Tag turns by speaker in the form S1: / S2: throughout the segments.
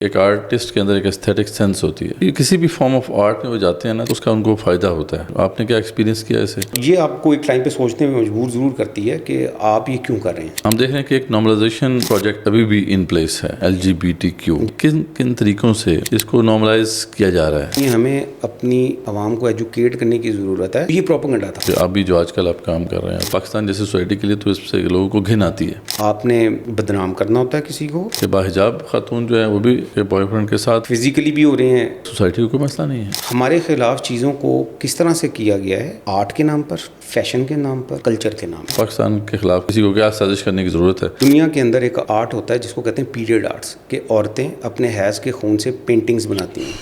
S1: ایک آرٹسٹ کے اندر ایک ایستھیٹک سینس ہوتی ہے. یہ کسی بھی فارم آف آرٹ میں وہ جاتے ہیں نا تو اس کا ان کو فائدہ ہوتا ہے. آپ نے کیا ایکسپیرینس کیا اسے؟
S2: یہ آپ کو ایک ٹائم پہ سوچنے میں مجبور ضرور کرتی ہے کہ آپ یہ کیوں کر رہے ہیں.
S1: ہم دیکھ رہے ہیں کہ ایک نارملائزیشن پروجیکٹ ابھی بھی ان پلیس ہے. LGBTQ کن کن طریقوں سے اس کو نارملائز کیا جا رہا ہے؟
S2: یہ ہمیں اپنی عوام کو ایجوکیٹ کرنے کی ضرورت ہے. یہ پروپیگنڈا تھا.
S1: ابھی جو آج کل آپ کام کر رہے ہیں پاکستان جیسی سوسائٹی کے لیے تو اس سے لوگوں کو گھن آتی ہے.
S2: آپ نے بدنام کرنا ہوتا ہے کسی کو.
S1: کہ باحجاب خاتون جو ہے وہ بھی بوائے فرینڈ کے ساتھ
S2: فزیکلی بھی ہو رہے ہیں.
S1: سوسائٹی کو کوئی مسئلہ نہیں ہے.
S2: ہمارے خلاف چیزوں کو کس طرح سے کیا گیا ہے، آرٹ کے نام پر، فیشن کے نام پر، کلچر کے نام پر.
S1: پاکستان کے خلاف کسی کو کیا سازش کرنے کی ضرورت ہے؟
S2: دنیا کے اندر ایک آرٹ ہوتا ہے جس کو کہتے ہیں پیریڈ آرٹس، کہ عورتیں اپنے حیض کے خون سے پینٹنگز بناتی ہیں.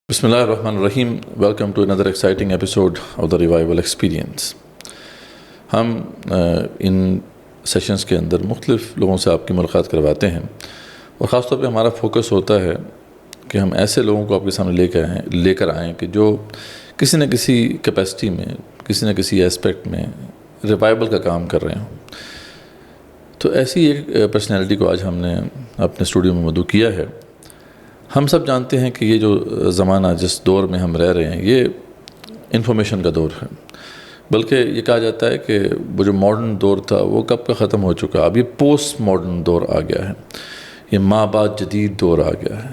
S1: بسم اللہ الرحمن الرحیم. Welcome to another exciting episode of the revival experience. ہم ان سیشنز کے اندر مختلف لوگوں سے آپ کی ملاقات کرواتے ہیں اور خاص طور پہ ہمارا فوکس ہوتا ہے کہ ہم ایسے لوگوں کو آپ کے سامنے لے کر آئیں کہ جو کسی نہ کسی کیپیسٹی میں، کسی نہ کسی ایسپیکٹ میں ریوائول کا کام کر رہے ہوں. تو ایسی ایک پرسنالٹی کو آج ہم نے اپنے اسٹوڈیو میں مدعو کیا ہے. ہم سب جانتے ہیں کہ یہ جو زمانہ جس دور میں ہم رہ رہے ہیں یہ انفارمیشن کا دور ہے، بلکہ یہ کہا جاتا ہے کہ وہ جو ماڈرن دور تھا وہ کب کا ختم ہو چکا. اب یہ پوسٹ ماڈرن دور آ گیا ہے، یہ ماں بعد جدید دور آ گیا ہے.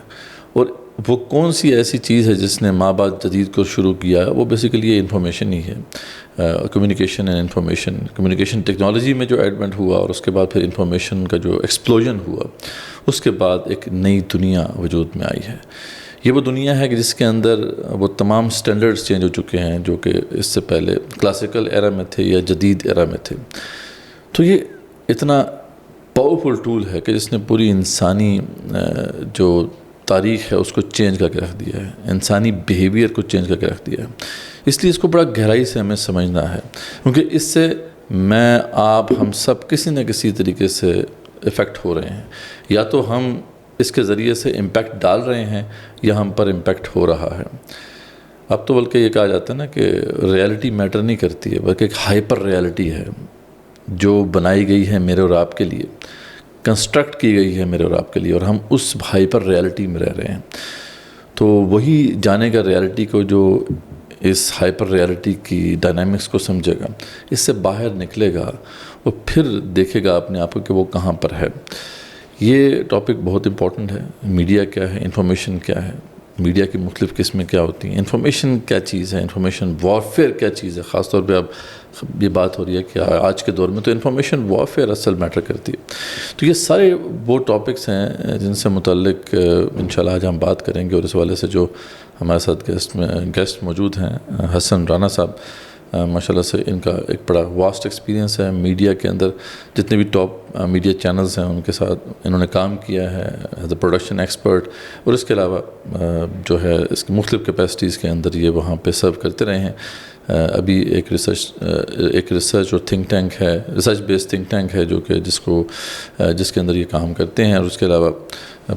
S1: اور وہ کون سی ایسی چیز ہے جس نے ماں بعد جدید کو شروع کیا ہے؟ وہ بیسیکلی یہ انفارمیشن ہی ہے. Communication and information. Communication technology میں جو ایڈوینٹ ہوا اور اس کے بعد پھر انفارمیشن کا جو ایکسپلوژن ہوا، اس کے بعد ایک نئی دنیا وجود میں آئی ہے. یہ وہ دنیا ہے کہ جس کے اندر وہ تمام سٹینڈرڈز چینج ہو چکے ہیں جو کہ اس سے پہلے کلاسیکل ایرا میں تھے یا جدید ایرا میں تھے. تو یہ اتنا پاورفل ٹول ہے کہ جس نے پوری انسانی جو تاریخ ہے اس کو چینج کر کے رکھ دیا ہے، انسانی بیہیویئر کو چینج کر کے رکھ دیا ہے. اس لیے اس کو بڑا گہرائی سے ہمیں سمجھنا ہے، کیونکہ اس سے میں، آپ، ہم سب کسی نہ کسی طریقے سے افیکٹ ہو رہے ہیں. یا تو ہم اس کے ذریعے سے امپیکٹ ڈال رہے ہیں یا ہم پر امپیکٹ ہو رہا ہے. اب تو بلکہ یہ کہا جاتا ہے نا کہ ریالٹی میٹر نہیں کرتی ہے، بلکہ ایک ہائپر ریالٹی ہے جو بنائی گئی ہے میرے اور آپ کے لیے، کنسٹرکٹ کی گئی ہے میرے اور آپ کے لیے، اور ہم اس ہائپر ریالٹی میں رہ رہے ہیں. تو وہی جانے گا ریالٹی کو جو اس ہائپر ریالٹی کی ڈائنامکس کو سمجھے گا، اس سے باہر نکلے گا اور پھر دیکھے گا اپنے آپ کو کہ وہ کہاں پر ہے. یہ ٹاپک بہت امپورٹنٹ ہے. میڈیا کیا ہے، انفارمیشن کیا ہے، میڈیا کی مختلف قسمیں کیا ہوتی ہیں، انفارمیشن کیا چیز ہے، انفارمیشن وارفیئر کیا چیز ہے. خاص طور پہ اب یہ بات ہو رہی ہے کہ آج کے دور میں تو انفارمیشن وارفیئر اصل میٹر کرتی ہے. تو یہ سارے وہ ٹاپکس ہیں جن سے متعلق انشاءاللہ آج ہم بات کریں گے. اور اس حوالے سے جو ہمارے ساتھ گیسٹ موجود ہیں، حسن رانا صاحب، ماشاءاللہ سے ان کا ایک بڑا واسٹ ایکسپیرینس ہے. میڈیا کے اندر جتنے بھی ٹاپ میڈیا چینلز ہیں ان کے ساتھ انہوں نے کام کیا ہے ایز اے پروڈکشن ایکسپرٹ، اور اس کے علاوہ جو ہے اس کی مختلف کیپیسٹیز کے اندر یہ وہاں پہ سرو کرتے رہے ہیں. ابھی ایک ریسرچ اور تھنک ٹینک ہے، ریسرچ بیس تھنک ٹینک ہے جو کہ جس کے اندر یہ کام کرتے ہیں. اور اس کے علاوہ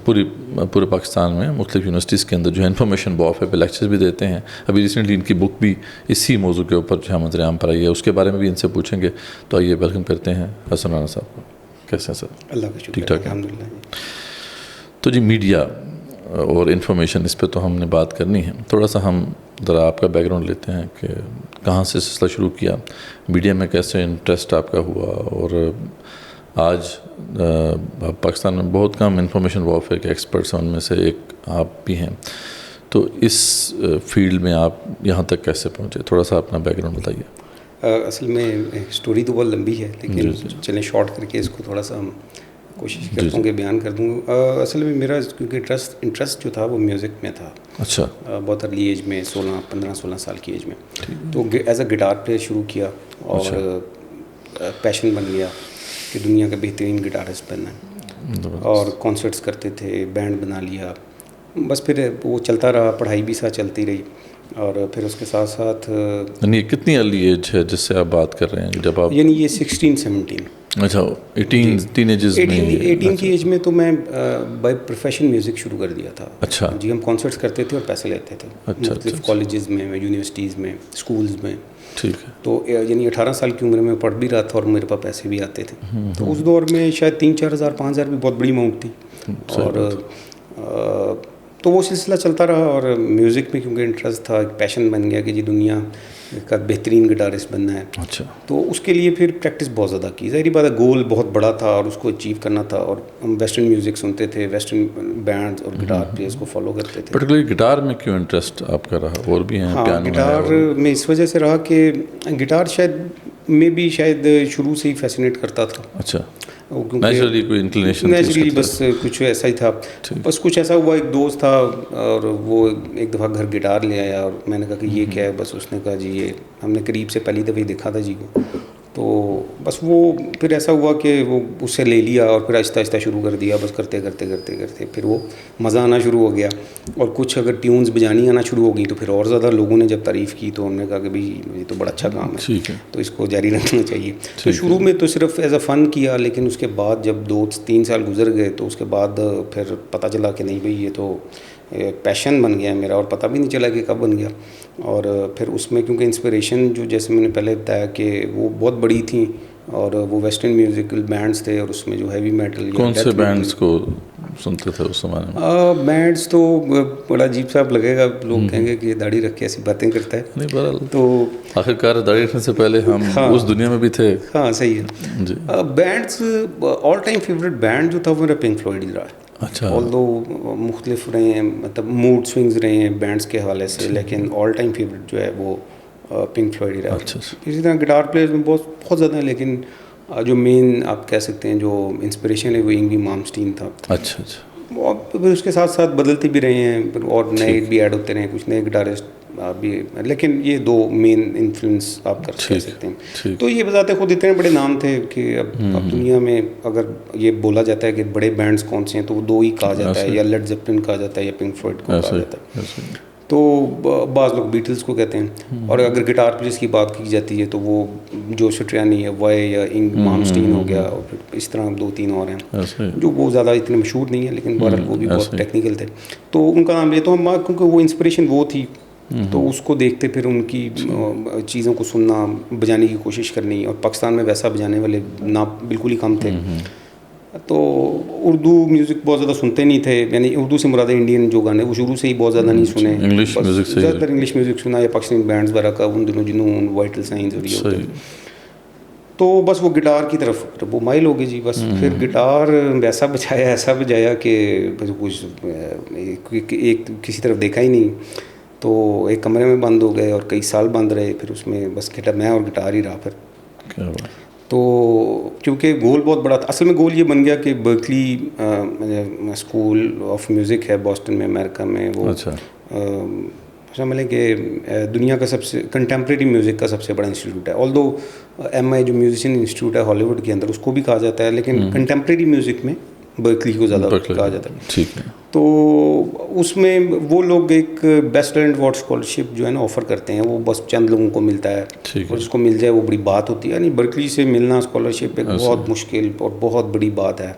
S1: پورے پاکستان میں مختلف یونیورسٹیز کے اندر جو ہے انفارمیشن وارفیئر پہ لیکچرز بھی دیتے ہیں. ابھی ریسنٹلی ان کی بک بھی اسی موضوع کے اوپر جو ہے منظر عام پر آئی ہے، اس کے بارے میں بھی ان سے پوچھیں گے. تو آئیے ویلکم کرتے ہیں حسن رانا صاحب کو. کیسے ہیں سر؟
S2: اللہ کا شکر،
S1: ٹھیک ٹھاک
S2: الحمدللہ.
S1: تو جی، میڈیا اور انفارمیشن، اس پہ تو ہم نے بات کرنی ہے. تھوڑا سا ہم ذرا آپ کا بیک گراؤنڈ لیتے ہیں کہ کہاں سے سلسلہ شروع کیا، میڈیا میں کیسے انٹرسٹ آپ کا ہوا، اور آج پاکستان میں بہت کم انفارمیشن وارفیئر کے ایکسپرٹس ہیں، ان میں سے ایک آپ بھی ہیں. تو اس فیلڈ میں آپ یہاں تک کیسے پہنچے؟ تھوڑا سا اپنا بیک گراؤنڈ بتائیے.
S2: اصل میں اسٹوری تو بہت لمبی ہے، لیکن چلیں شارٹ کر کے اس کو تھوڑا سا کوشش کرتا ہوں کہ بیان کر دوں. اصل میں میرا کیونکہ انٹرسٹ جو تھا وہ میوزک میں تھا.
S1: اچھا.
S2: بہت ارلی ایج میں، 15-16 سال کی ایج میں. تو ایز اے گٹار پلے شروع کیا اور پیشن بن گیا کہ دنیا کا بہترین گٹارسٹ بننا ہے. اور کانسرٹس کرتے تھے، بینڈ بنا لیا. بس پھر وہ چلتا رہا، پڑھائی بھی ساتھ چلتی رہی. اور پھر اس کے ساتھ ساتھ
S1: یعنی کتنی ارلی ایج ہے جس سے آپ بات کر رہے ہیں جب آپ؟
S2: یعنی یہ 16-17.
S1: اچھا 18
S2: کی ایج میں تو میں بائی پروفیشن میوزک شروع کر دیا تھا.
S1: اچھا
S2: جی ہم کانسرٹس کرتے تھے اور پیسے لیتے تھے مختلف کالجز میں, یونیورسٹیز میں, اسکولز میں.
S1: ٹھیک ہے.
S2: تو یعنی 18 سال کی عمر میں پڑھ بھی رہا تھا اور میرے پاس پیسے بھی آتے تھے. تو اس دور میں شاید 3-4 ہزار 5 ہزار بھی بہت بڑی اماؤنٹ تھی. اور تو وہ سلسلہ چلتا رہا اور میوزک میں کیونکہ انٹرسٹ تھا, ایک پیشن بن گیا کہ جی دنیا کا بہترین گٹارسٹ بننا ہے.
S1: اچھا. تو
S2: اس کے لیے پھر پریکٹس بہت زیادہ کی. ظاہری بات ہے گول بہت بڑا تھا اور اس کو اچیو کرنا تھا, اور ہم ویسٹرن میوزک سنتے تھے, ویسٹرن بینڈز اور گٹار پلیئرس کو فالو کرتے تھے.
S1: پرٹیکولرلی گٹار میں کیوں انٹرسٹ آپ کا رہا؟ اور بھی ہیں؟
S2: ہاں گٹار میں اس وجہ سے رہا کہ گٹار شاید شروع سے ہی فیسینیٹ کرتا تھا.
S1: اچھا. نیچرلی کوئی انکلینیشن؟
S2: نیچرلی بس کچھ ایسا ہی تھا. بس کچھ ایسا ہوا, ایک دوست تھا اور وہ ایک دفعہ گھر گٹار لے آیا اور میں نے کہا کہ یہ کیا ہے. بس اس نے کہا جی یہ ہم نے قریب سے پہلی دفعہ ہی دیکھا تھا جی کو. تو بس وہ پھر ایسا ہوا کہ وہ اس سے لے لیا اور پھر آہستہ آہستہ شروع کر دیا. بس کرتے پھر وہ مزہ آنا شروع ہو گیا. اور کچھ اگر ٹیونز بجانی آنا شروع ہو گئی تو پھر اور زیادہ لوگوں نے جب تعریف کی تو ہم نے کہا کہ بھائی یہ تو بڑا اچھا کام ہے, تو اس کو جاری رکھنا چاہیے. تو شروع میں تو صرف ایز اے فن کیا, لیکن اس کے بعد جب 2-3 سال گزر گئے تو اس کے بعد پھر پتہ چلا کہ نہیں بھائی یہ تو پیشن بن گیا میرا, اور پتہ بھی نہیں چلا کہ کب بن گیا. اور پھر اس میں کیونکہ انسپریشن جو جیسے میں نے پہلے بتایا کہ وہ بہت بڑی تھیں اور وہ ویسٹرن میوزیکل بینڈز تھے, اور اس میں جو ہیوی میٹل.
S1: کون سے بینڈز کو سنتے تھے اس زمانے میں؟
S2: بینڈز تو بڑا عجیب صاحب لگے گا, لوگ کہیں گے کہ داڑھی رکھ کے ایسی باتیں کرتا ہے.
S1: نہیں بہرحال
S2: تو
S1: آخر کار داڑھی رکھنے سے پہلے ہم اس دنیا میں بھی تھے.
S2: ہاں صحیح ہے جی. Bands all time favourite band جو تھا وہ میرا پنک فلوئڈ ہی رہا ہے.
S1: اچھا.
S2: آل دو مختلف رہے ہیں, مطلب موڈ سوئنگز رہے ہیں بینڈس کے حوالے سے, لیکن آل ٹائم فیوریٹ جو ہے وہ پنک فلوئڈ ہی رہا. اسی طرح گٹار پلیئرز میں بہت زیادہ ہیں, لیکن جو مین آپ کہہ سکتے ہیں جو انسپریشن ہے وہ انگی مالمسٹین تھا.
S1: اچھا اچھا.
S2: اور پھر اس کے ساتھ ساتھ بدلتے بھی رہے ہیں, پھر اور نئے بھی ایڈ ہوتے رہے ہیں, کچھ نئے گٹارسٹ بھی, لیکن یہ 2 مین انفلوئنس آپ کر سکتے ہیں. تو یہ بتاتے خود اتنے بڑے نام تھے کہ اب دنیا میں اگر یہ بولا جاتا ہے کہ بڑے بینڈز کون سے ہیں تو وہ 2 ہی کہا جاتا ہے, یا لیڈ زیپلن کہا جاتا ہے یا پنک فلوئڈ کو کہا جاتا ہے. تو بعض لوگ بیٹلز کو کہتے ہیں. اور اگر گٹار پلیئرز کی بات کی جاتی ہے تو وہ جو سٹریانی ہے وائے یا انگ مالمسٹین ہو گیا, اور پھر اس طرح 2-3 اور ہیں جو وہ زیادہ اتنے مشہور نہیں ہیں, لیکن بہرحال وہ بھی بہت ٹیکنیکل تھے. تو ان کا نام لیتا ہوں کیونکہ وہ انسپریشن وہ تھی, تو اس کو دیکھتے پھر ان کی چیزوں کو سننا, بجانے کی کوشش کرنی. اور پاکستان میں ویسا بجانے والے نہ بالکل ہی کم تھے. تو اردو میوزک بہت زیادہ سنتے نہیں تھے, یعنی اردو سے مراد انڈین جو گانے وہ شروع سے ہی بہت زیادہ نہیں سنے. زیادہ تر انگلش میوزک سنا یا پاکستانی بینڈز وغیرہ کا, ان دنوں جنون, وائٹل سائنز اور یہ ہوتے ہیں. تو بس وہ گٹار کی طرف وہ مائل ہو گئی جی. بس پھر گٹار ویسا بجایا, ایسا بجایا کہ کچھ ایک کسی طرف دیکھا ہی نہیں. تو ایک کمرے میں بند ہو گئے اور کئی سال بند رہے. پھر اس میں بس میں اور گٹار ہی رہا پھر. تو کیونکہ گول بہت بڑا تھا. اصل میں گول یہ بن گیا کہ برکلی اسکول آف میوزک ہے بوسٹن میں امریکہ میں, وہ سمجھ لیں کہ دنیا کا سب سے کنٹمپریری میوزک کا سب سے بڑا انسٹیٹیوٹ ہے. آل دو MI جو میوزیشین انسٹیٹیوٹ ہے ہالی ووڈ کے اندر, اس کو بھی کہا جاتا ہے, لیکن کنٹمپریری میوزک میں برکلی کو زیادہ کہا جاتا ہے.
S1: ٹھیک ہے.
S2: تو اس میں وہ لوگ ایک بیسٹ ٹیلنٹ اوارڈ اسکالرشپ جو ہے نا آفر کرتے ہیں, وہ بس چند لوگوں کو ملتا ہے, اور جس کو مل جائے وہ بڑی بات ہوتی ہے. یعنی برکلی سے ملنا اسکالرشپ ایک بہت مشکل اور بہت بڑی بات ہے.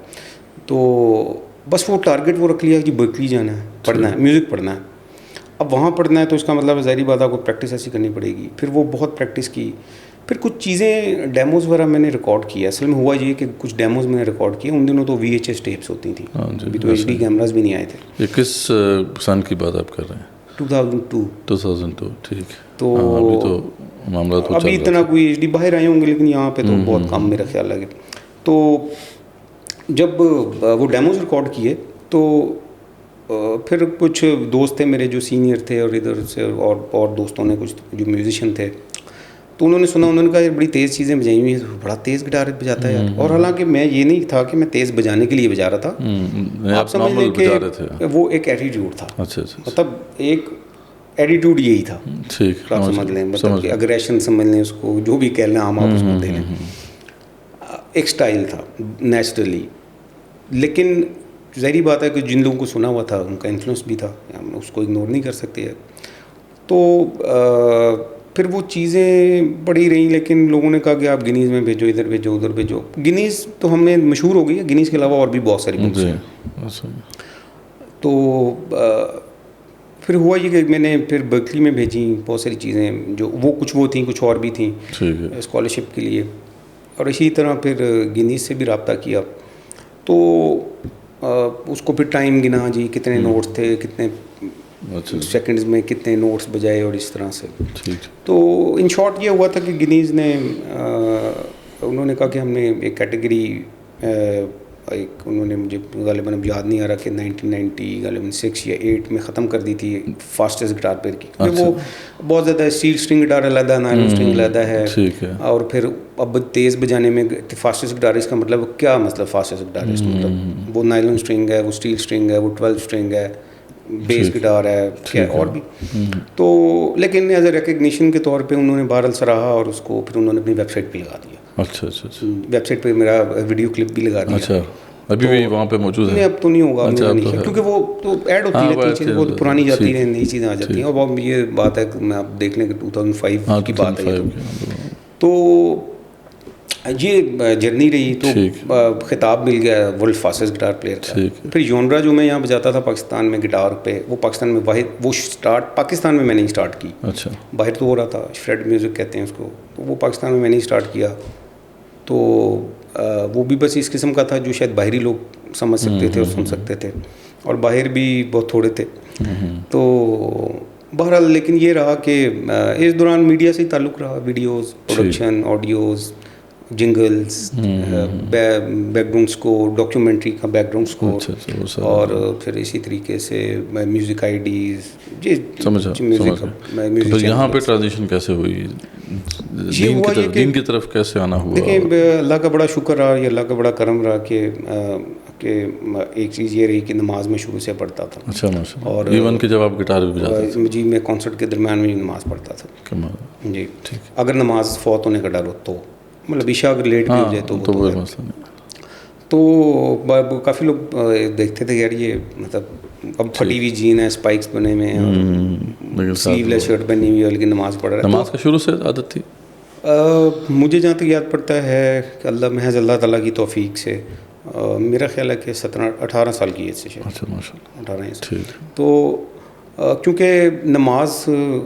S2: تو بس وہ ٹارگیٹ وہ رکھ لیا کہ برکلی جانا ہے, پڑھنا ہے, میوزک پڑھنا ہے. اب وہاں پڑھنا ہے تو اس کا مطلب ظاہری بات ہے کو پریکٹس ایسی کرنی پڑے گی. پھر وہ بہت پریکٹس کی. پھر کچھ چیزیں ڈیموز وغیرہ میں نے ریکارڈ کیا. اصل میں ہوا یہ کہ کچھ ڈیموز میں نے ریکارڈ کیے. ان دنوں تو VHS ٹیپس ہوتی تھیں, ابھی تو HD کیمراز بھی نہیں آئے تھے.
S1: یہ کس سن کی بات آپ کر رہے ہیں؟ 2002. ٹھیک.
S2: تو
S1: ابھی تو معاملہ تو
S2: ابھی اتنا کوئی HD باہر آئے ہوں گے, لیکن یہاں پہ تو بہت کم میرا خیال لگے. تو جب وہ ڈیموز ریکارڈ کیے تو پھر کچھ دوست تھے میرے جو سینئر تھے, اور ادھر سے اور دوستوں نے کچھ جو میوزیشین تھے, تو انہوں نے سنا, انہوں نے کہا یہ بڑی تیز چیزیں بجائی ہوئی ہیں, بڑا تیز گٹار بجاتا ہے یار. اور حالانکہ میں یہ نہیں تھا کہ میں تیز بجانے کے لیے بجا رہا تھا, آپ سمجھ لیں کہ وہ ایک ایٹیٹیوڈ تھا. مطلب ایک ایٹیٹیوڈ یہی تھا, آپ سمجھ لیں, مطلب کہ اگریشن سمجھ لیں اس کو, جو بھی کہہ لیں ہم آپ اس کو دے لیں. ایک سٹائل تھا نیچرلی. لیکن ظاہری بات ہے کہ جن لوگوں کو سنا ہوا تھا ان کا انفلوئنس بھی تھا, ہم اس کو اگنور نہیں کر سکتے. تو پھر وہ چیزیں پڑی رہیں، لیکن لوگوں نے کہا کہ آپ گنیز میں بھیجو، ادھر بھیجو، ادھر بھیجو. گنیز تو ہم نے مشہور ہو گئی ہے، گنیز کے علاوہ اور بھی بہت ساری بکس ہیں. تو پھر ہوا یہ کہ میں نے پھر برکلی میں بھیجی بہت ساری چیزیں، جو وہ کچھ وہ تھیں، کچھ اور بھی تھیں اسکالرشپ کے لیے. اور اسی طرح پھر گنیز سے بھی رابطہ کیا. تو اس کو پھر ٹائم گنا جی، کتنے نوٹس تھے، کتنے سیکنڈز میں کتنے نوٹس بجائے، اور اس طرح سے. تو ان شارٹ یہ ہوا تھا کہ گنیز نے انہوں نے کہا کہ ہم نے ایک کیٹیگری، ایک انہوں نے مجھے غالباً اب یاد نہیں آ رہا کہ 1990 غالباً 6 یا 8 میں ختم کر دی تھی فاسٹسٹ گٹار پلیئر کی. وہ بہت زیادہ اسٹیل اسٹرنگ گٹار علیحدہ، نائلون اسٹرنگ علیحدہ ہے. اور پھر اب تیز بجانے میں فاسٹسٹ گٹارسٹ کا مطلب کیا مطلب فاسٹسٹ گٹارسٹ مطلب وہ نائلون اسٹرنگ ہے، وہ اسٹیل اسٹرنگ ہے، وہ 12 اسٹرنگ ہے، بیس گٹار ہے، کیا اور بھی. تو لیکن ایز اے ریکگنیشن کے طور پہ انہوں نے بہرحال سراہا، اور اس کو پھر انہوں نے اپنی ویب سائٹ پہ لگا دیا.
S1: اچھا اچھا.
S2: ویب سائٹ پہ میرا ویڈیو کلپ بھی لگا دیا.
S1: اچھا، ابھی بھی وہاں پہ موجود ہے؟
S2: نہیں اب تو نہیں ہوگا، کیونکہ وہ تو ایڈ ہوتی رہتی ہیں چیزیں، بہت پرانی جاتی ہیں، نئی چیزیں آ جاتی ہیں. اور وہ یہ بات ہے کہ میں آپ دیکھ لیں کہ 2005 کی بات ہے. تو یہ جرنی رہی. تو خطاب مل گیا ورلڈ فاسٹسٹ گٹار پلیئر کا. پھر جونرا جو میں یہاں بجاتا تھا پاکستان میں گٹار پہ، وہ پاکستان میں واحد وہ اسٹارٹ پاکستان میں نے اسٹارٹ کی.
S1: اچھا.
S2: باہر تو ہو رہا تھا، شریڈ میوزک کہتے ہیں اس کو، وہ پاکستان میں نے اسٹارٹ کیا. تو وہ بھی بس اس قسم کا تھا جو شاید باہری لوگ سمجھ سکتے تھے اور سن سکتے تھے، اور باہر بھی بہت تھوڑے تھے. تو بہرحال لیکن یہ رہا کہ اس دوران میڈیا سے ہی تعلق رہا، videos, production, audios, jungles, back ground score, documentary کا بیک گراؤنڈ اسکور، اور پھر اسی طریقے سے music I days. G
S1: music. یہاں پہ ٹرانزیشن کیسے ہوئی، دین کی طرف کیسے آنا ہوا؟
S2: دیکھیں اللہ کا بڑا شکر رہا، یہ اللہ کا بڑا کرم رہا کہ ایک چیز یہ رہی کہ نماز میں شروع سے پڑھتا تھا.
S1: اچھا ماشاء اللہ. اور ایون کہ جب آپ گٹار بھی بجاتے تھے؟
S2: جی میں کانسرٹ کے درمیان میں نماز پڑھتا تھا. جی اگر نماز فوت ہونے کا ڈر ہو تو، مطلب عشاء اگر لیٹ بھی ہو جائے تو وہ مسئلہ نہیں. تو کافی لوگ دیکھتے تھے یار یہ مطلب اب پھٹی ہوئی جین ہے، اسپائکس بنے ہوئے ہیں، سلیو لیس شرٹ پہنی ہوئی ہے، لیکن نماز پڑھ رہا ہے.
S1: نماز کا شروع سے عادت تھی؟
S2: مجھے جہاں تک یاد پڑتا ہے کہ محض اللہ تعالیٰ کی توفیق سے، میرا خیال ہے کہ 17-18 سال کی ایج سے شاید. 18 ایج. تو کیونکہ نماز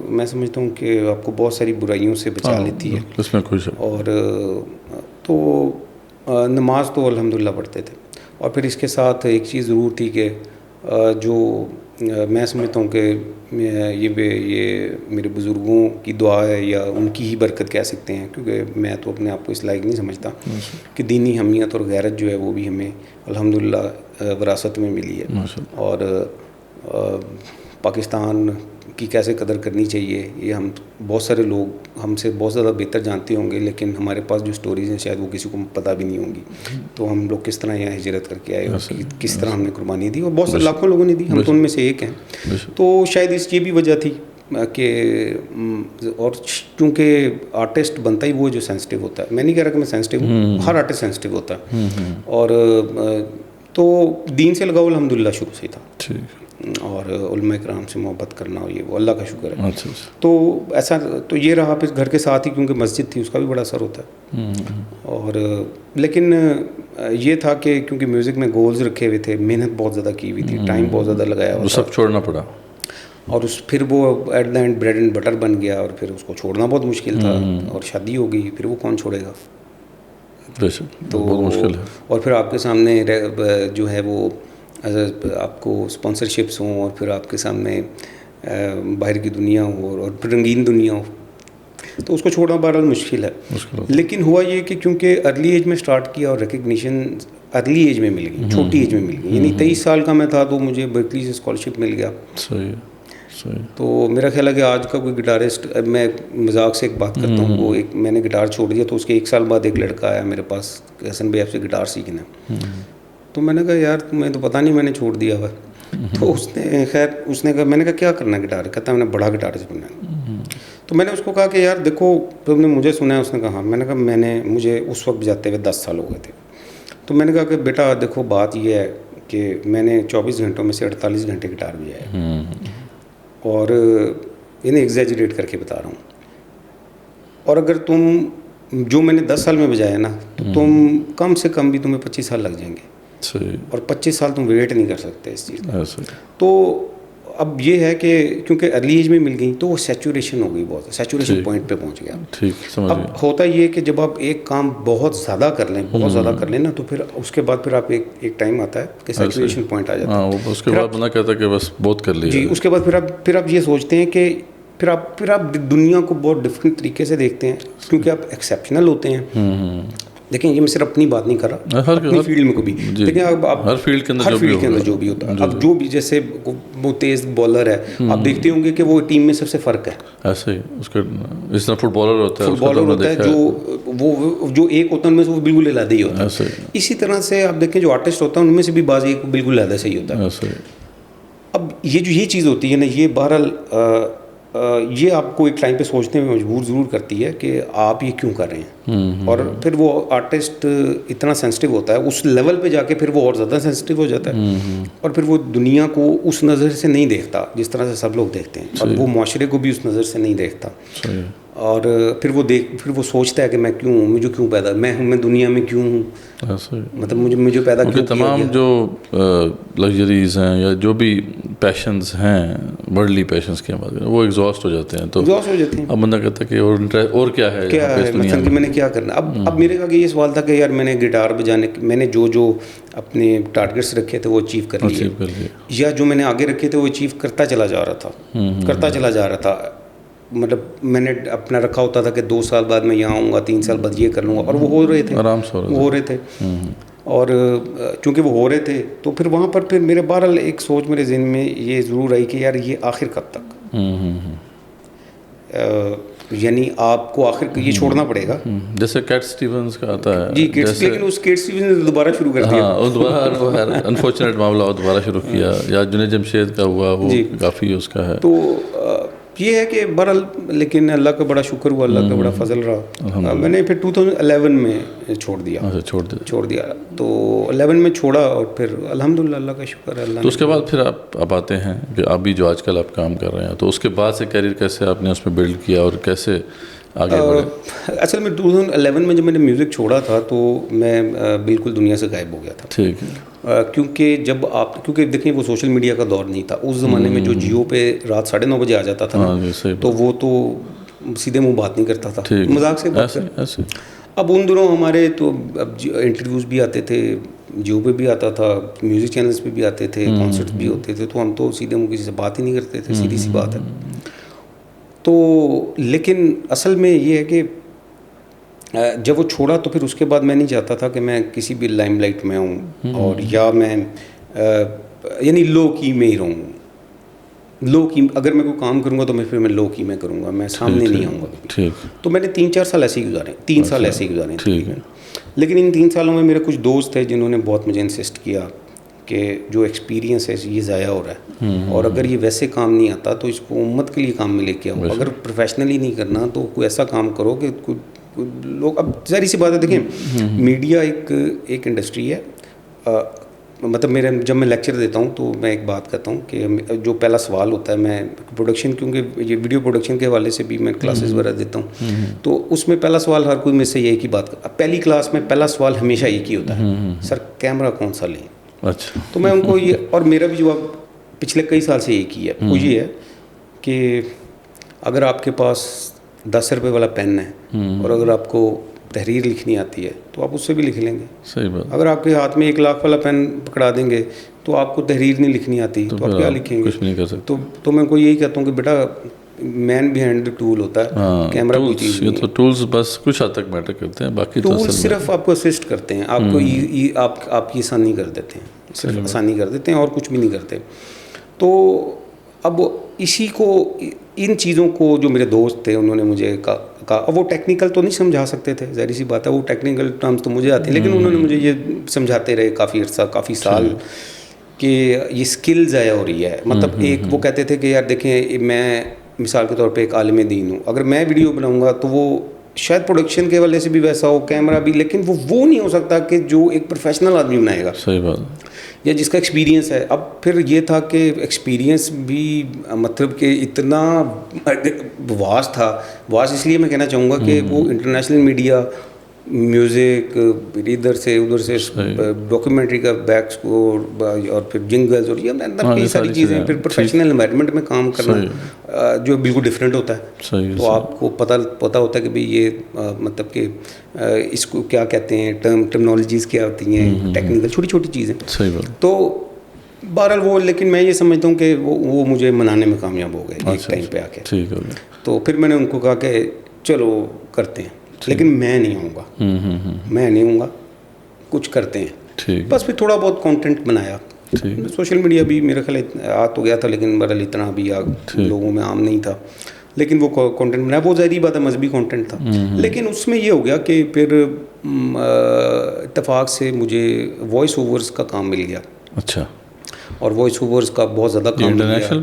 S2: میں سمجھتا ہوں کہ آپ کو بہت ساری برائیوں سے بچا لیتی ہے،
S1: اس میں خوش ہے.
S2: اور تو نماز تو الحمدللہ پڑھتے تھے. اور پھر اس کے ساتھ ایک چیز ضرور تھی کہ جو میں سمجھتا ہوں کہ یہ میرے بزرگوں کی دعا ہے، یا ان کی ہی برکت کہہ سکتے ہیں، کیونکہ میں تو اپنے آپ کو اس لائق نہیں سمجھتا، کہ دینی حمیت اور غیرت جو ہے وہ بھی ہمیں الحمدللہ وراثت میں ملی ہے. اور پاکستان کی کیسے قدر کرنی چاہیے یہ ہم بہت سارے لوگ ہم سے بہت زیادہ بہتر جانتے ہوں گے، لیکن ہمارے پاس جو سٹوریز ہیں شاید وہ کسی کو پتہ بھی نہیں ہوں گی. تو ہم لوگ کس طرح یہاں ہجرت کر کے آئے، کس طرح ہم نے قربانی دی، اور بہت سے لاکھوں لوگوں نے دی، ہم تو ان میں سے ایک ہیں. تو شاید اس یہ بھی وجہ تھی کہ اور کیونکہ آرٹسٹ بنتا ہی وہ جو سینسٹیو ہوتا ہے. میں نہیں کہہ رہا کہ میں سینسٹیو ہوں، ہر آرٹسٹ سینسٹیو ہوتا ہے. اور تو دین سے لگاؤ الحمدللہ شروع سے تھا، اور علماء کرام سے محبت کرنا، یہ وہ اللہ کا شکر ہے. تو ایسا تو یہ رہا. پھر گھر کے ساتھ ہی کیونکہ مسجد تھی، اس کا بھی بڑا اثر ہوتا ہے. اور لیکن یہ تھا کہ کیونکہ میوزک میں گولز رکھے ہوئے تھے، محنت بہت زیادہ کی ہوئی تھی، ٹائم بہت زیادہ لگایا ہوا،
S1: سب چھوڑنا پڑا. اور
S2: پھر وہ at the end bread and butter بن گیا، اور پھر اس کو چھوڑنا بہت مشکل تھا. اور شادی ہو گئی، پھر وہ کون چھوڑے گا؟
S1: تو بہت مشکل ہے.
S2: اور پھر آپ کے سامنے جو ہے وہ آپ کو اسپانسرشپس ہوں، اور پھر آپ کے سامنے باہر کی دنیا ہو، اور پھر رنگین دنیا ہو، تو اس کو چھوڑنا بہرحال مشکل ہے. لیکن ہوا یہ کہ کیونکہ ارلی ایج میں سٹارٹ کیا، اور ریکگنیشن ارلی ایج میں مل گئی، چھوٹی ایج میں مل گئی. یعنی 23 سال کا میں تھا تو مجھے برکلی سے اسکالرشپ مل گیا.
S1: صحیح.
S2: تو میرا خیال ہے کہ آج کا کوئی گٹارسٹ، میں مذاق سے ایک بات کرتا ہوں، وہ ایک میں نے گٹار چھوڑ دیا تو اس کے 1 سال بعد ایک لڑکا آیا میرے پاس کہ حسن بھائی آپ سے گٹار سیکھنا ہے. تو میں نے کہا یار تمہیں تو پتہ نہیں میں نے چھوڑ دیا ہوا. تو اس نے کہا، میں نے کہا کیا کرنا ہے گٹار؟ کہتا ہے میں نے بڑا گٹارسٹ بننا ہے. تو میں نے اس کو کہا کہ یار دیکھو تم نے مجھے سنا ہے. اس نے کہا ہاں. میں نے کہا مجھے اس وقت بجاتے ہوئے 10 سال ہو گئے تھے. تو میں نے کہا کہ بیٹا دیکھو بات یہ ہے کہ میں نے 24 گھنٹوں میں سے 48 گھنٹے گٹار بجایا، اور انہیں ایگزیجریٹ کر کے بتا رہا ہوں اور اگر تم جو میں نے 10 سال میں بجایا نا تو تم کم سے کم بھی تمہیں 25 سال لگ جائیں گے, اور 25 سال تم ویٹ نہیں کر سکتے اس چیز کا. تو اب یہ ہے کہ کیونکہ ارلی ایج میں مل گئی تو وہ سیچوریشن ہو گئی, بہت سیچوریشن پوائنٹ پہ پہنچ گیا. اب ہوتا یہ کہ جب آپ ایک کام بہت زیادہ کر لیں نا تو پھر اس کے بعد پھر آپ ایک ٹائم آتا ہے کہ سیچوریشن پوائنٹ آ جاتا ہے.
S1: اس کے بعد بنا کہتا کہ بس بہت کر لیا.
S2: جی, اس کے بعد پھر آپ یہ سوچتے ہیں کہ پھر آپ دنیا کو بہت ڈفرینٹ طریقے سے دیکھتے ہیں, کیونکہ آپ ایکسیپشنل ہوتے ہیں. دیکھیں یہ میں صرف اپنی بات نہیں کر رہا, اپنی فیلڈ میں کو بھی دیکھیں, آپ
S1: ہر فیلڈ کے اندر جو بھی ہوتا ہے,
S2: اب جو بھی جیسے وہ تیز بالر ہے, آپ دیکھتے ہوں گے کہ وہ ٹیم میں سب سے فرق ہے.
S1: ایسے ہی اس کا اس طرح فٹ بالر ہوتا ہے
S2: جو ایک ہوتا ہے ان میں سے وہ بالکل علیحدہ ہی ہوتا ہے. اسی طرح سے آپ دیکھیں جو آرٹسٹ ہوتا ہے ان میں سے بھی بعض ایک بالکل علیحدہ سے ہی ہوتا ہے. اب یہ چیز ہوتی ہے نا, یہ بہرحال یہ آپ کو ایک ٹائم پہ سوچنے میں مجبور ضرور کرتی ہے کہ آپ یہ کیوں کر رہے ہیں. اور پھر وہ آرٹسٹ اتنا سینسٹیو ہوتا ہے, اس لیول پہ جا کے پھر وہ اور زیادہ سینسٹیو ہو جاتا ہے, اور پھر وہ دنیا کو اس نظر سے نہیں دیکھتا جس طرح سے سب لوگ دیکھتے ہیں, اور وہ معاشرے کو بھی اس نظر سے نہیں دیکھتا. اور پھر وہ سوچتا ہے کہ میں کیوں ہوں, مجھے کیوں پیدا, میں دنیا میں کیوں ہوں, مطلب مجھے پیدا کیوں کیا.
S1: تمام جو لگژریز ہیں یا جو بھی پیشنز ہیں, ورلڈلی پیشنز کی بات کریں, وہ ایگزاسٹ ہو جاتے ہیں. تو اب بندہ کہتا ہے کہ اور کیا ہے
S2: مثلا کہ میں نے کیا کرنا. اب میرے کا یہ سوال تھا کہ یار میں نے گٹار بجانے, میں نے جو اپنے ٹارگیٹس رکھے تھے وہ اچیو کر لیے, یا جو میں نے آگے رکھے تھے وہ اچیو کرتا چلا جا رہا تھا. مطلب میں نے اپنا رکھا ہوتا تھا کہ 2 سال بعد میں یہاں آؤں گا, 3 سال بعد یہ کر لوں گا, اور وہ ہو رہے تھے,
S1: آرام سے
S2: ہو رہے تھے. اور چونکہ وہ ہو رہے تھے تو پھر وہاں پر پھر میرے بہرحال ایک سوچ میرے ذہن میں یہ ضرور آئی کہ یار یہ آخر کب تک, یعنی آپ کو آخر یہ چھوڑنا پڑے گا.
S1: جیسے کیٹ سٹیونز کا آتا ہے.
S2: جی, لیکن اس کیٹ سٹیونز نے دوبارہ شروع کر دیا.
S1: دوبارہ انفارچونیٹ معاملہ وہ دوبارہ شروع کیا, یا جنید جمشید کا ہوا, وہ کافی اس کا ہے.
S2: تو یہ ہے کہ بہرحال لیکن اللہ کا بڑا شکر ہوا, اللہ کا بڑا فضل رہا. میں نے پھر 2011 میں چھوڑ دیا. تو 11 میں چھوڑا, اور پھر الحمدللہ اللہ کا شکر ہے. اللہ
S1: تو اس کے بعد پھر آپ آتے ہیں کہ ابھی جو آج کل آپ کام کر رہے ہیں, تو اس کے بعد سے کیریئر کیسے آپ نے اس میں بلڈ کیا اور کیسے آگے بڑھے؟
S2: اصل میں 2011 میں جب میں نے میوزک چھوڑا تھا تو میں بالکل دنیا سے غائب ہو گیا تھا.
S1: ٹھیک ہے.
S2: کیونکہ دیکھیں وہ سوشل میڈیا کا دور نہیں تھا اس زمانے میں. جو جیو پہ رات 9:30 بجے آ جاتا تھا تو وہ تو سیدھے منہ بات نہیں کرتا تھا, مذاق سے بات کرتا. اب ان دنوں ہمارے تو اب انٹرویوز بھی آتے تھے, جیو پہ بھی آتا تھا, میوزک چینلز پہ بھی آتے تھے, کانسرٹس بھی ہوتے تھے, تو ہم تو سیدھے منہ کسی سے بات ہی نہیں کرتے تھے, سیدھی سی بات ہے. تو لیکن اصل میں یہ ہے کہ جب وہ چھوڑا تو پھر اس کے بعد میں نہیں چاہتا تھا کہ میں کسی بھی لائم لائٹ میں ہوں, اور یا میں یعنی لو کی میں ہی رہوں. لو کی اگر میں کوئی کام کروں گا تو پھر میں لو کی میں کروں گا, میں سامنے نہیں آؤں گا. تو میں نے 3-4 سال ایسے ہی گزارے, 3 سال ایسے ہی گزارے. لیکن ان 3 سالوں میں میرے کچھ دوست تھے جنہوں نے بہت مجھے انسسٹ کیا کہ جو ایکسپیرینس ہے یہ ضائع ہو رہا ہے, اور اگر یہ ویسے کام نہیں آتا تو اس کو امت کے لیے کام میں لے کے آؤ. اگر پروفیشنلی نہیں کرنا تو کوئی ایسا کام کرو کہ لوگ, اب ظاہر سی بات ہے دیکھیں میڈیا ایک انڈسٹری ہے. مطلب جب میں لیکچر دیتا ہوں تو میں ایک بات کہتا ہوں کہ جو پہلا سوال ہوتا ہے, میں پروڈکشن, کیونکہ یہ ویڈیو پروڈکشن کے حوالے سے بھی میں کلاسز وغیرہ دیتا ہوں, تو اس میں پہلا سوال ہر کوئی میں سے ایک ہی بات, پہلی کلاس میں پہلا سوال ہمیشہ ایک ہی ہوتا ہے, سر کیمرہ کون سا لیں. اچھا. تو میں ان کو یہ, اور میرا بھی جواب پچھلے کئی سال سے ایک ہی ہے, وہ یہ ہے کہ اگر آپ کے پاس 10 روپے والا پین ہے اور اگر آپ کو تحریر لکھنی آتی ہے تو آپ اس سے بھی لکھ لیں گے.
S1: صحیح بات.
S2: اگر آپ کے ہاتھ میں 1 لاکھ والا پین پکڑا دیں گے تو آپ کو تحریر نہیں لکھنی آتی تو آپ کیا لکھیں گے؟
S1: کچھ نہیں کر سکتے.
S2: تو میں ان کو یہی کہتا ہوں کہ بیٹا مین بیہائنڈ دا ٹول ہوتا ہے, کیمرہ کوئی چیز نہیں.
S1: تو ٹولز بس کچھ حد تک میٹر کرتے ہیں, باقی
S2: ٹولز صرف آپ کو اسسٹ کرتے ہیں, آپ کو آپ کی آسانی کر دیتے ہیں, صرف آسانی کر دیتے ہیں اور کچھ بھی نہیں کرتے. تو اب اسی کو, ان چیزوں کو جو میرے دوست تھے انہوں نے مجھے کہا, وہ ٹیکنیکل تو نہیں سمجھا سکتے تھے, ظاہر سی بات ہے, وہ ٹیکنیکل ٹرمز تو مجھے آتے ہیں, لیکن انہوں نے مجھے یہ سمجھاتے رہے کافی عرصہ, کافی سال, کہ یہ اسکل ضائع ہو رہی ہے. مطلب ایک وہ کہتے تھے کہ یار دیکھیں میں مثال کے طور پہ ایک عالم دین ہوں, اگر میں ویڈیو بناؤں گا تو وہ شاید پروڈکشن کے حوالے سے بھی ویسا ہو, کیمرہ بھی, لیکن وہ نہیں ہو سکتا کہ جو ایک پروفیشنل آدمی بنائے گا.
S1: صحیح بات.
S2: یا جس کا ایکسپیرینس ہے. اب پھر یہ تھا کہ ایکسپیرینس بھی مطلب کہ اتنا واس تھا. واس اس لیے میں کہنا چاہوں گا کہ وہ انٹرنیشنل میڈیا, میوزک, ادھر سے ادھر سے ڈاکیومنٹری کا بیک اسکور اور پھر جنگلز اور یہ اندر کئی ساری چیزیں. پھر پروفیشنل انوائرمنٹ میں کام کرنا جو بالکل ڈفرینٹ ہوتا ہے. تو آپ کو پتہ ہوتا ہے کہ بھئی یہ مطلب کہ اس کو کیا کہتے ہیں, ٹرمنالوجیز کیا ہوتی ہیں, ٹیکنیکل چھوٹی چھوٹی چیزیں. تو بہرحال وہ, لیکن میں یہ سمجھتا ہوں کہ وہ مجھے منانے میں کامیاب ہو گئے ایک ٹائم پہ آ کے. تو پھر میں نے ان کو کہا کہ چلو کرتے ہیں, لیکن میں نہیں ہوں گا, کچھ کرتے ہیں. بس پھر تھوڑا بہت کانٹینٹ بنایا. سوشل میڈیا بھی میرا خیال آ تو گیا تھا, لیکن بہرحال اتنا بھی لوگوں میں عام نہیں تھا. لیکن وہ کانٹینٹ بنایا, وہ ظاہری بات ہے مذہبی کانٹینٹ تھا. لیکن اس میں یہ ہو گیا کہ پھر اتفاق سے مجھے وائس اوورز کا کام مل گیا.
S1: اچھا.
S2: اور وائس اوورز کا بہت زیادہ کام
S1: انٹرنیشنل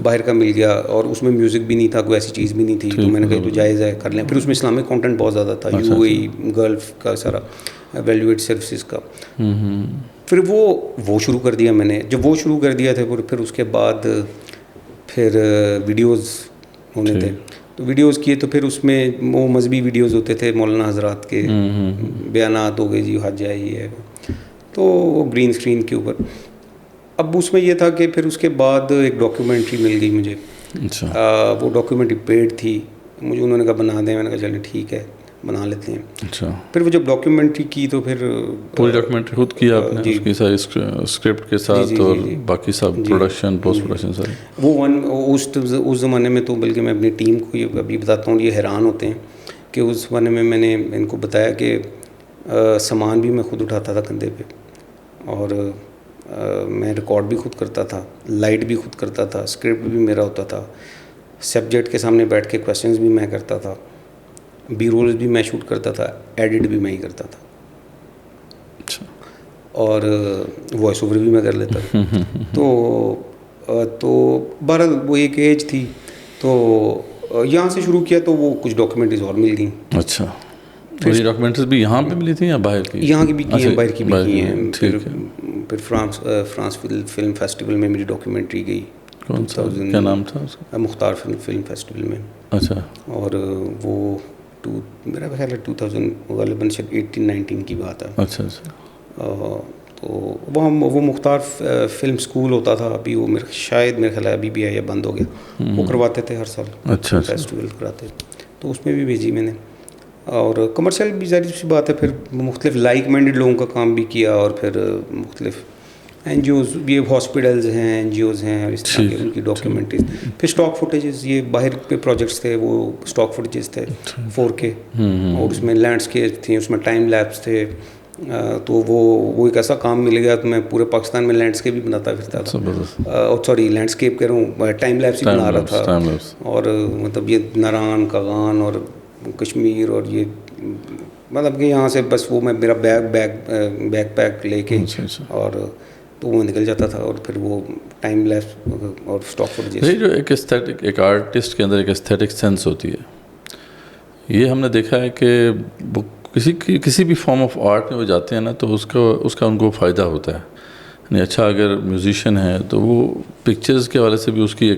S1: باہر
S2: کا مل گیا. اور اس میں میوزک بھی نہیں تھا, کوئی ایسی چیز بھی نہیں تھی. تو میں نے کہا تو جائز ہے, کر لیں. پھر اس میں اسلامک کانٹینٹ بہت زیادہ تھا, یو اے ای, گلف کا سارا, ویلیویٹ سروسز کا. پھر وہ شروع کر دیا میں نے. جب وہ شروع کر دیا تھا پھر اس کے بعد پھر ویڈیوز ہونے تھے. تو ویڈیوز کیے تو پھر اس میں وہ مذہبی ویڈیوز ہوتے تھے, مولانا حضرات کے بیانات ہو گئے, جی حج ہے یہ ہے, تو وہ گرین اسکرین کے اوپر. اب اس میں یہ تھا کہ پھر اس کے بعد ایک ڈاکیومنٹری مل گئی مجھے. وہ ڈاکیومنٹری پیڈ تھی مجھے, انہوں نے کہا بنا دیں. میں نے کہا چلیں ٹھیک ہے بنا لیتے ہیں.
S1: اچھا.
S2: پھر وہ جب ڈاکیومنٹری کی تو پھر
S1: پوری ڈاکیومنٹری خود کیا آپ نے, اس کی ساری اسکرپٹ کے ساتھ اور باقی سب پروڈکشن, پوسٹ پروڈکشن سارے.
S2: وہ اس زمانے میں تو بلکہ میں اپنی ٹیم کو یہ ابھی بتاتا ہوں, یہ حیران ہوتے ہیں کہ اس زمانے میں نے ان کو بتایا کہ سامان بھی میں خود اٹھاتا تھا کندھے پہ, اور میں ریکارڈ بھی خود کرتا تھا, لائٹ بھی خود کرتا تھا, اسکرپٹ بھی میرا ہوتا تھا, سبجیکٹ کے سامنے بیٹھ کے کویسچنز بھی میں کرتا تھا, بی رولز بھی میں شوٹ کرتا تھا, ایڈٹ بھی میں ہی کرتا تھا.
S1: اچھا.
S2: اور وائس اوور بھی میں کر لیتا تھا. تو بہرحال وہ ایک ایج تھی, تو یہاں سے شروع کیا. تو وہ کچھ ڈاکیومنٹریز اور مل گئیں.
S1: اچھا. یہ ڈاکیومنٹریز بھی یہاں پہ ملی تھیں یا باہر کی؟
S2: یہاں کی بھی کی ہیں, باہر کی بھی کی ہیں. پھر فرانس فلم فیسٹیول میں میری ڈاکیومنٹری گئی.
S1: کون سا, کیا نام تھا اس کا؟
S2: مختار فلم فیسٹیول میں.
S1: اچھا.
S2: اور وہ میرا خیال ہے 2000 غالباً 18-19 کی بات ہے.
S1: اچھا اچھا.
S2: تو وہ مختار فلم اسکول ہوتا تھا, ابھی وہ شاید میرے خیال ہے ابھی بھی ہے یا بند ہو گیا. وہ کرواتے تھے ہر سال.
S1: اچھا.
S2: فیسٹیول کراتے, تو اس میں بھی بھیجی میں نے. اور کمرشل بھی ظاہر سی بات ہے, پھر مختلف لائک مائنڈیڈ لوگوں کا کام بھی کیا, اور پھر مختلف این جی اوز, یہ ہاسپٹلز ہیں, این جی اوز ہیں, اور اس طرح کے ان کی ڈاکیومنٹریز. پھر اسٹاک فوٹیجز, یہ باہر پہ پروجیکٹس تھے, وہ اسٹاک فوٹیجز تھے 4K, اور اس میں لینڈسکیپ تھیں, اس میں ٹائم لیپس تھے. تو وہ ایک ایسا کام مل گیا, تو میں پورے پاکستان میں لینڈسکیپ بھی بناتا پھرتا تھا. اور سوری لینڈسکیپ کہہ رہا ہوں, ٹائم لیپس ہی بنا رہا تھا. اور مطلب یہ ناران, کاغان اور کشمیر, اور یہ مطلب کہ یہاں سے بس وہ میں میرا بیک پیک لے کے, اور تو وہ نکل جاتا تھا. اور پھر وہ ٹائم لیپس اور اسٹاک فوٹیج.
S1: جو ایک ایستھیٹک, ایک آرٹسٹ کے اندر ایک ایستھیٹک سینس ہوتی ہے, یہ ہم نے دیکھا ہے کہ کسی بھی فارم آف آرٹ میں وہ جاتے ہیں نا, تو اس کا ان کو فائدہ ہوتا ہے. یعنی اچھا اگر میوزیشین ہے تو وہ پکچرز کے حوالے سے بھی اس کی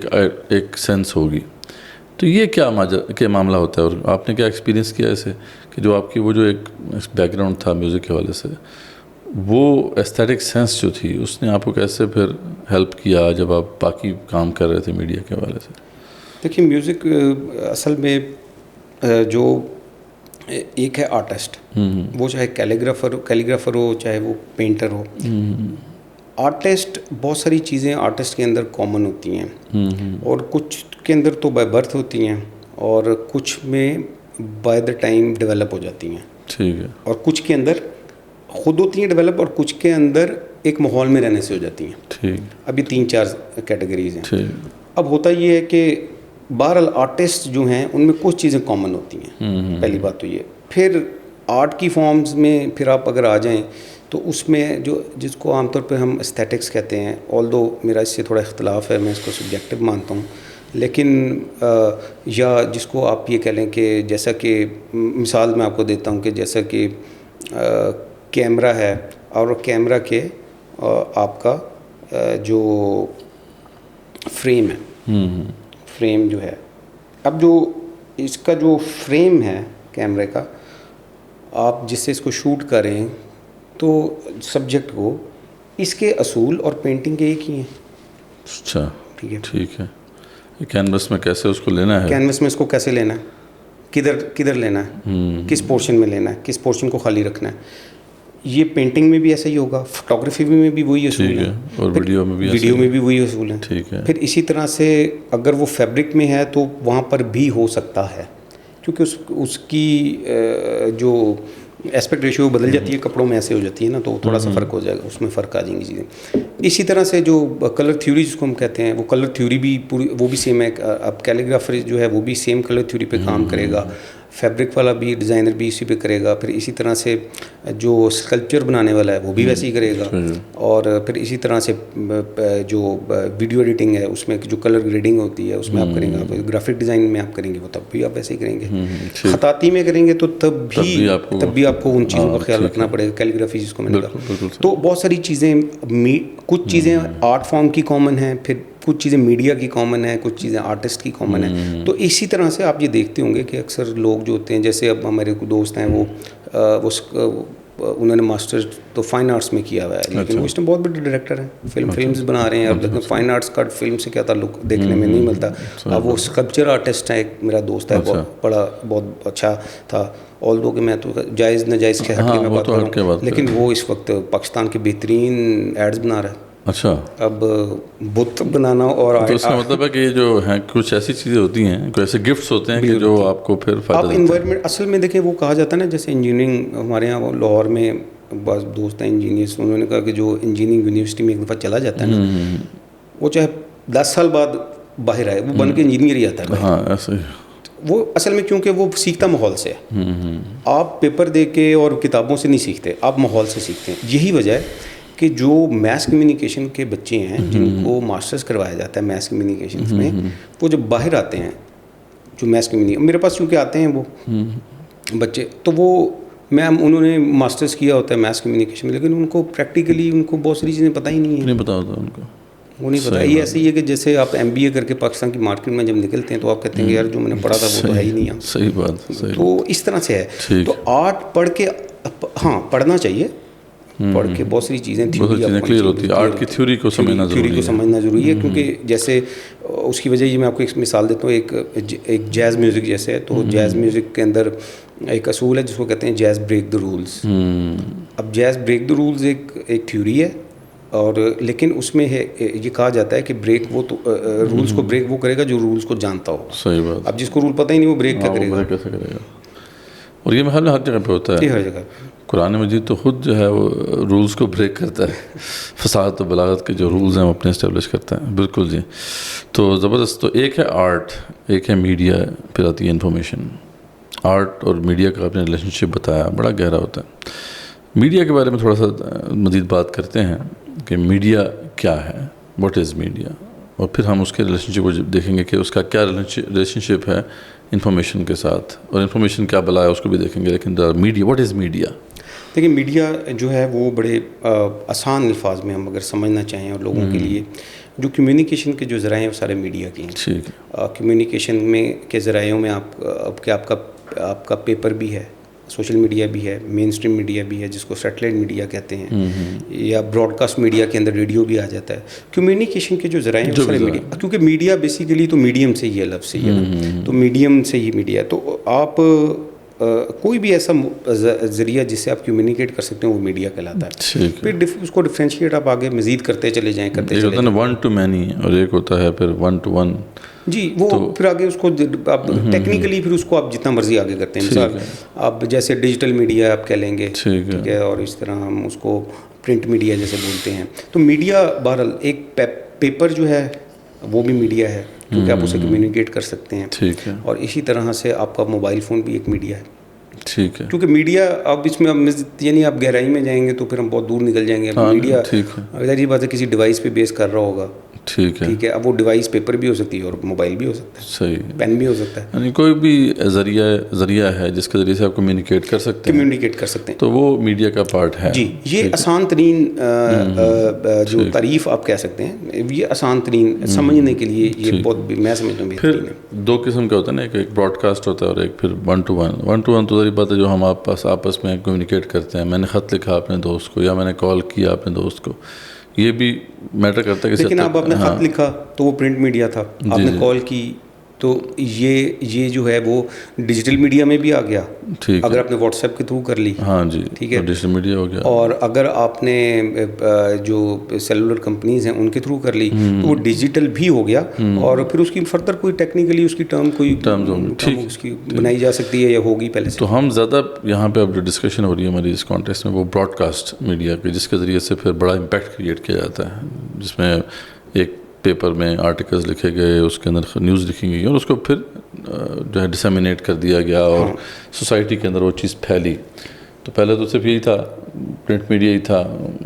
S1: ایک سینس ہوگی. تو یہ کیا معاملہ ہوتا ہے, اور آپ نے کیا ایکسپیرینس کیا ایسے کہ جو آپ کی وہ جو ایک بیک گراؤنڈ تھا میوزک کے حوالے سے, وہ ایستھیٹک سینس جو تھی اس نے آپ کو کیسے پھر ہیلپ کیا جب آپ باقی کام کر رہے تھے میڈیا کے حوالے سے؟
S2: دیکھیے میوزک اصل میں جو ایک ہے آرٹسٹ, وہ چاہے کیلیگرافر ہو, چاہے وہ پینٹر ہو. آرٹسٹ بہت ساری چیزیں آرٹسٹ کے اندر کامن ہوتی ہیں, اور کچھ کے اندر تو بائی برتھ ہوتی ہیں, اور کچھ میں بائی دا ٹائم ڈیولپ ہو جاتی ہیں.
S1: ٹھیک ہے. اور
S2: کچھ کے اندر خود ہوتی ہیں ڈیولپ, اور کچھ کے اندر ایک ماحول میں رہنے سے ہو جاتی ہیں.
S1: ٹھیک.
S2: ابھی 3-4 کیٹیگریز ہیں.
S1: ٹھیک.
S2: اب ہوتا یہ ہے کہ بہرحال آرٹسٹ جو ہیں ان میں کچھ چیزیں کامن ہوتی ہیں. پہلی بات تو یہ. پھر آرٹ کی فارمز میں پھر آپ اگر آ جائیں تو اس میں جس کو عام طور پہ ہم استھیٹکس کہتے ہیں, آل دو میرا اس سے تھوڑا اختلاف ہے, میں اس کو سبجیکٹو مانتا ہوں, لیکن یا جس کو آپ یہ کہہ لیں کہ جیسا کہ مثال میں آپ کو دیتا ہوں کہ جیسا کہ کیمرہ ہے اور کیمرہ کے آپ کا جو فریم ہے، فریم جو ہے، اب جو اس کا جو فریم ہے کیمرے کا، آپ جس سے اس کو شوٹ کریں تو سبجیکٹ کو اس کے اصول اور پینٹنگ کے ایک ہی ہیں.
S1: اچھا
S2: ٹھیک
S1: ہے. کینوس میں کیسے اس کو لینا ہے،
S2: کینوس میں اس کو کیسے لینا ہے، کدھر لینا ہے، کس پورشن میں لینا ہے، کس پورشن کو خالی رکھنا ہے. یہ پینٹنگ میں بھی ایسا ہی ہوگا، فوٹوگرافی میں بھی وہی اصول ہیں، اور ویڈیو میں بھی وہی اصول ہیں. پھر اسی طرح سے اگر وہ فیبرک میں ہے تو وہاں پر بھی ہو سکتا ہے، کیونکہ اس کی جو ایسپیکٹ ریشیو بدل جاتی ہے، کپڑوں میں ایسے ہو جاتی ہے نا، تو تھوڑا سا فرق ہو جائے گا، اس میں فرق آ جائیں گی چیزیں. اسی طرح سے جو کلر تھیوری جس کو ہم کہتے ہیں، وہ کلر تھیوری بھی پوری وہ بھی سیم ہے. اب کیلیگرافر جو ہے وہ بھی سیم کلر تھیوری پہ کام کرے گا، فیبرک والا بھی ڈیزائنر بھی اسی پہ کرے گا. پھر اسی طرح سے جو اسکلپچر بنانے والا ہے وہ بھی ویسے ہی کرے گا. اور پھر اسی طرح سے جو ویڈیو ایڈیٹنگ ہے اس میں جو کلر گریڈنگ ہوتی ہے اس میں آپ کریں گے، آپ گرافک ڈیزائن میں آپ کریں گے وہ تب بھی آپ ویسے ہی کریں گے. خطاطی میں کریں گے تو تب بھی آپ کو ان چیزوں کا خیال رکھنا پڑے گا، کیلیگرافی جس کو میں نے کہا. تو بہت ساری چیزیں، کچھ چیزیں آرٹ فارم کی کامن ہیں، پھر کچھ چیزیں میڈیا کی کامن ہیں، کچھ چیزیں آرٹسٹ کی کامن ہیں. تو اسی طرح سے آپ یہ دیکھتے ہوں گے کہ اکثر لوگ جو ہوتے ہیں، جیسے اب ہمارے دوست ہیں وہ انہوں نے ماسٹر تو فائن آرٹس میں کیا ہوا ہے، لیکن وہ اس میں بہت بڑے ڈائریکٹر ہیں، فلمز بنا رہے ہیں. اب لیکن فائن آرٹس کا فلم سے کیا تعلق دیکھنے میں نہیں ملتا. اب وہ اسکلپچر آرٹسٹ ہے، ایک میرا دوست ہے، بہت اچھا تھا. آل دو کہ میں تو جائز ناجائز کے حق میں بات کر رہا ہوں، لیکن وہ اس وقت پاکستان کے بہترین ایڈز بنا رہا ہے.
S1: اچھا،
S2: اب بت بنانا اور
S1: تو اس کا مطلب ہے کہ یہ جو ہیں کچھ ایسی چیزیں ہوتی ہیں، کوئی ایسے گفٹس ہوتے ہیں کہ جو آپ کو پھر فائدہ دیتے ہیں.
S2: انوائرمنٹ اصل میں دیکھیں، وہ کہا جاتا ہے نا، جیسے انجینئرنگ ہمارے یہاں لاہور میں بعض دوست ہیں انجینئرس، انہوں نے کہا کہ جو انجینئرنگ یونیورسٹی میں ایک دفعہ چلا جاتا ہے نا، وہ چاہے 10 سال بعد باہر آئے، وہ بن کے انجینئر ہی آتا ہے.
S1: ہاں ایسے ہی
S2: وہ اصل میں کیونکہ وہ سیکھتا ماحول سے ہے. آپ پیپر دے کے اور کتابوں سے نہیں سیکھتے، آپ ماحول سے سیکھتے ہیں. یہی وجہ ہے کہ جو میس کمیونیکیشن کے بچے ہیں جن کو ماسٹرز کروایا جاتا ہے میس کمیونیکیشن میں، وہ جب باہر آتے ہیں، جو میس کمیونیکیشن میرے پاس چونکہ آتے ہیں وہ بچے، تو وہ انہوں نے ماسٹرز کیا ہوتا ہے میس کمیونیکیشن میں، لیکن ان کو پریکٹیکلی ان کو بہت ساری چیزیں پتہ ہی نہیں ہیں،
S1: نہیں پتا ہوتا ان کو،
S2: وہ نہیں پتا. یہ ایسے ہی ہے کہ جیسے آپ MBA کر کے پاکستان کی مارکیٹ میں جب نکلتے ہیں تو آپ کہتے ہیں کہ یار جو میں نے پڑھا تھا وہ تو ہے ہی نہیں.
S1: صحیح بات.
S2: تو اس طرح سے ہے. تو آرٹ پڑھ کے، ہاں پڑھنا چاہیے، پڑھ کے بہت ساری چیزیں
S1: کلیئر ہوتی ہے. آرٹ کی تھیوری کو سمجھنا
S2: ضروری ہے، کیونکہ جیسے اس کی وجہ یہ میں آپ کو ایک مثال دیتا ہوں. ایک جیز میوزک جیسے ہے، تو جیز میوزک کے اندر ایک اصول ہے جس کو کہتے ہیں جیز بریک دا رولز. اب جیز بریک دا رولز ایک تھیوری ہے، اور لیکن اس میں ہے یہ کہا جاتا ہے کہ بریک وہ تو رولز کو بریک وہ کرے گا جو رولز کو جانتا ہو.
S1: صحیح بات.
S2: اب جس کو رول پتہ ہی نہیں وہ بریک کیا کرے گا.
S1: اور یہ محل ہر جگہ پہ ہوتا ہے.
S2: ہر جگہ
S1: قرآن مجید تو خود جو ہے وہ رولز کو بریک کرتا ہے. فصاحت و بلاغت کے جو رولز ہیں وہ اپنے اسٹیبلش کرتا ہے. بالکل جی. تو زبردست. تو ایک ہے آرٹ، ایک ہے میڈیا، پھر آتی ہے انفارمیشن. آرٹ اور میڈیا کا آپ نے ریلیشن شپ بتایا، بڑا گہرا ہوتا ہے. میڈیا کے بارے میں تھوڑا سا مزید بات کرتے ہیں کہ میڈیا کیا ہے، واٹ از میڈیا، اور پھر ہم اس کے ریلیشن شپ کو دیکھیں گے کہ اس کا کیا ریلیشن شپ ہے انفارمیشن کے ساتھ، اور انفارمیشن کیا بلا ہے اس کو بھی دیکھیں گے. لیکن میڈیا، واٹ از میڈیا؟
S2: دیکھیں، میڈیا جو ہے وہ بڑے آسان الفاظ میں ہم اگر سمجھنا چاہیں اور لوگوں کے لیے، جو کمیونیکیشن کے جو ذرائع ہیں وہ سارے میڈیا کے ہیں.
S1: ٹھیک ہے.
S2: کمیونیکیشن میں کے ذرائعوں میں آپ کا پیپر بھی ہے، سوشل میڈیا بھی ہے، مین اسٹریم میڈیا بھی ہے جس کو سیٹلائٹ میڈیا کہتے ہیں، یا براڈ کاسٹ میڈیا کے اندر ریڈیو بھی آ جاتا ہے. کمیونیکیشن کے جو ذرائع ہیں وہ سارے میڈیا، کیونکہ میڈیا بیسیکلی تو میڈیم سے ہی ہے، لفظ سے ہی ہے، تو میڈیم سے ہی میڈیا. تو آپ کوئی بھی ایسا ذریعہ جس سے آپ کمیونیکیٹ کر سکتے ہیں وہ میڈیا کہلاتا ہے. پھر اس کو ڈفرینشیٹ آپ آگے مزید کرتے چلے جائیں.
S1: ون ٹو مینی، اور ایک ہوتا ہے پھر ون ٹو ون.
S2: جی، وہ پھر آگے اس کو آپ ٹیکنیکلی پھر اس کو آپ جتنا مرضی آگے کرتے ہیں. مثال آپ جیسے ڈیجیٹل میڈیا آپ کہہ لیں گے، ٹھیک ہے، اور اس طرح ہم اس کو پرنٹ میڈیا جیسے بولتے ہیں. تو میڈیا بہرحال ایک پیپر جو ہے وہ بھی میڈیا ہے، کیونکہ آپ اسے کمیونیکیٹ کر سکتے ہیں.
S1: ٹھیک ہے.
S2: اور اسی طرح سے آپ کا موبائل فون بھی ایک میڈیا ہے.
S1: ٹھیک ہے.
S2: کیونکہ میڈیا اب اس میں یعنی آپ گہرائی میں جائیں گے تو پھر ہم بہت دور نکل جائیں گے. میڈیا ظاہر بات ہے کسی ڈیوائس پہ بیس کر رہا ہوگا،
S1: ٹھیک
S2: ہے. اب وہ ڈیوائس پیپر بھی ہو سکتی ہے اور موبائل بھی ہو سکتا ہے,
S1: صحیح,
S2: پین بھی ہو سکتا ہے,
S1: یعنی کوئی بھی ذریعہ ہے جس کے ذریعے سے آپ کمیونیکیٹ کر سکتے ہیں, تو وہ میڈیا کا پارٹ ہے.
S2: جی, یہ آسان ترین جو تعریف آپ کہہ سکتے ہیں, یہ آسان ترین سمجھنے کے لیے یہ بہت میں سمجھتا ہوں
S1: پھر دو قسم کا ہوتا ہے نا, ایک براڈ کاسٹ ہوتا ہے اور ایک پھر 1-to-1. تو ذریعہ بات ہے جو ہم آپس میں کمیونیکیٹ کرتے ہیں. میں نے خط لکھا اپنے دوست کو یا میں نے کال کیا اپنے دوست کو, یہ بھی میٹر کرتا ہے.
S2: لیکن آپ نے خط لکھا تو وہ پرنٹ میڈیا تھا, آپ نے کال کی تو یہ جو ہے وہ ڈیجیٹل میڈیا میں بھی آ گیا. اگر آپ نے واٹس ایپ کے تھرو کر لی,
S1: ہاں جی,
S2: ٹھیک ہے,
S1: ڈیجیٹل میڈیا ہو گیا.
S2: اور اگر آپ نے جو سیلولر کمپنیز ہیں ان کے تھرو کر لی تو وہ ڈیجیٹل بھی ہو گیا. اور پھر اس کی فردر کوئی ٹیکنیکلی اس کی ٹرم اس کی بنائی جا سکتی ہے یا ہوگی پہلے سے.
S1: تو ہم زیادہ یہاں پہ اب جو ڈسکشن ہو رہی ہے ہماری اس کانٹیکسٹ میں وہ براڈ کاسٹ میڈیا کی, جس کے ذریعے سے پھر بڑا امپیکٹ کریٹ کیا جاتا ہے, جس میں ایک پیپر میں آرٹیکلز لکھے گئے, اس کے اندر نیوز لکھی گئی اور اس کو پھر جو ہے ڈسیمینیٹ کر دیا گیا اور سوسائٹی کے اندر وہ چیز پھیلی. تو پہلے تو صرف یہی تھا, پرنٹ میڈیا ہی تھا,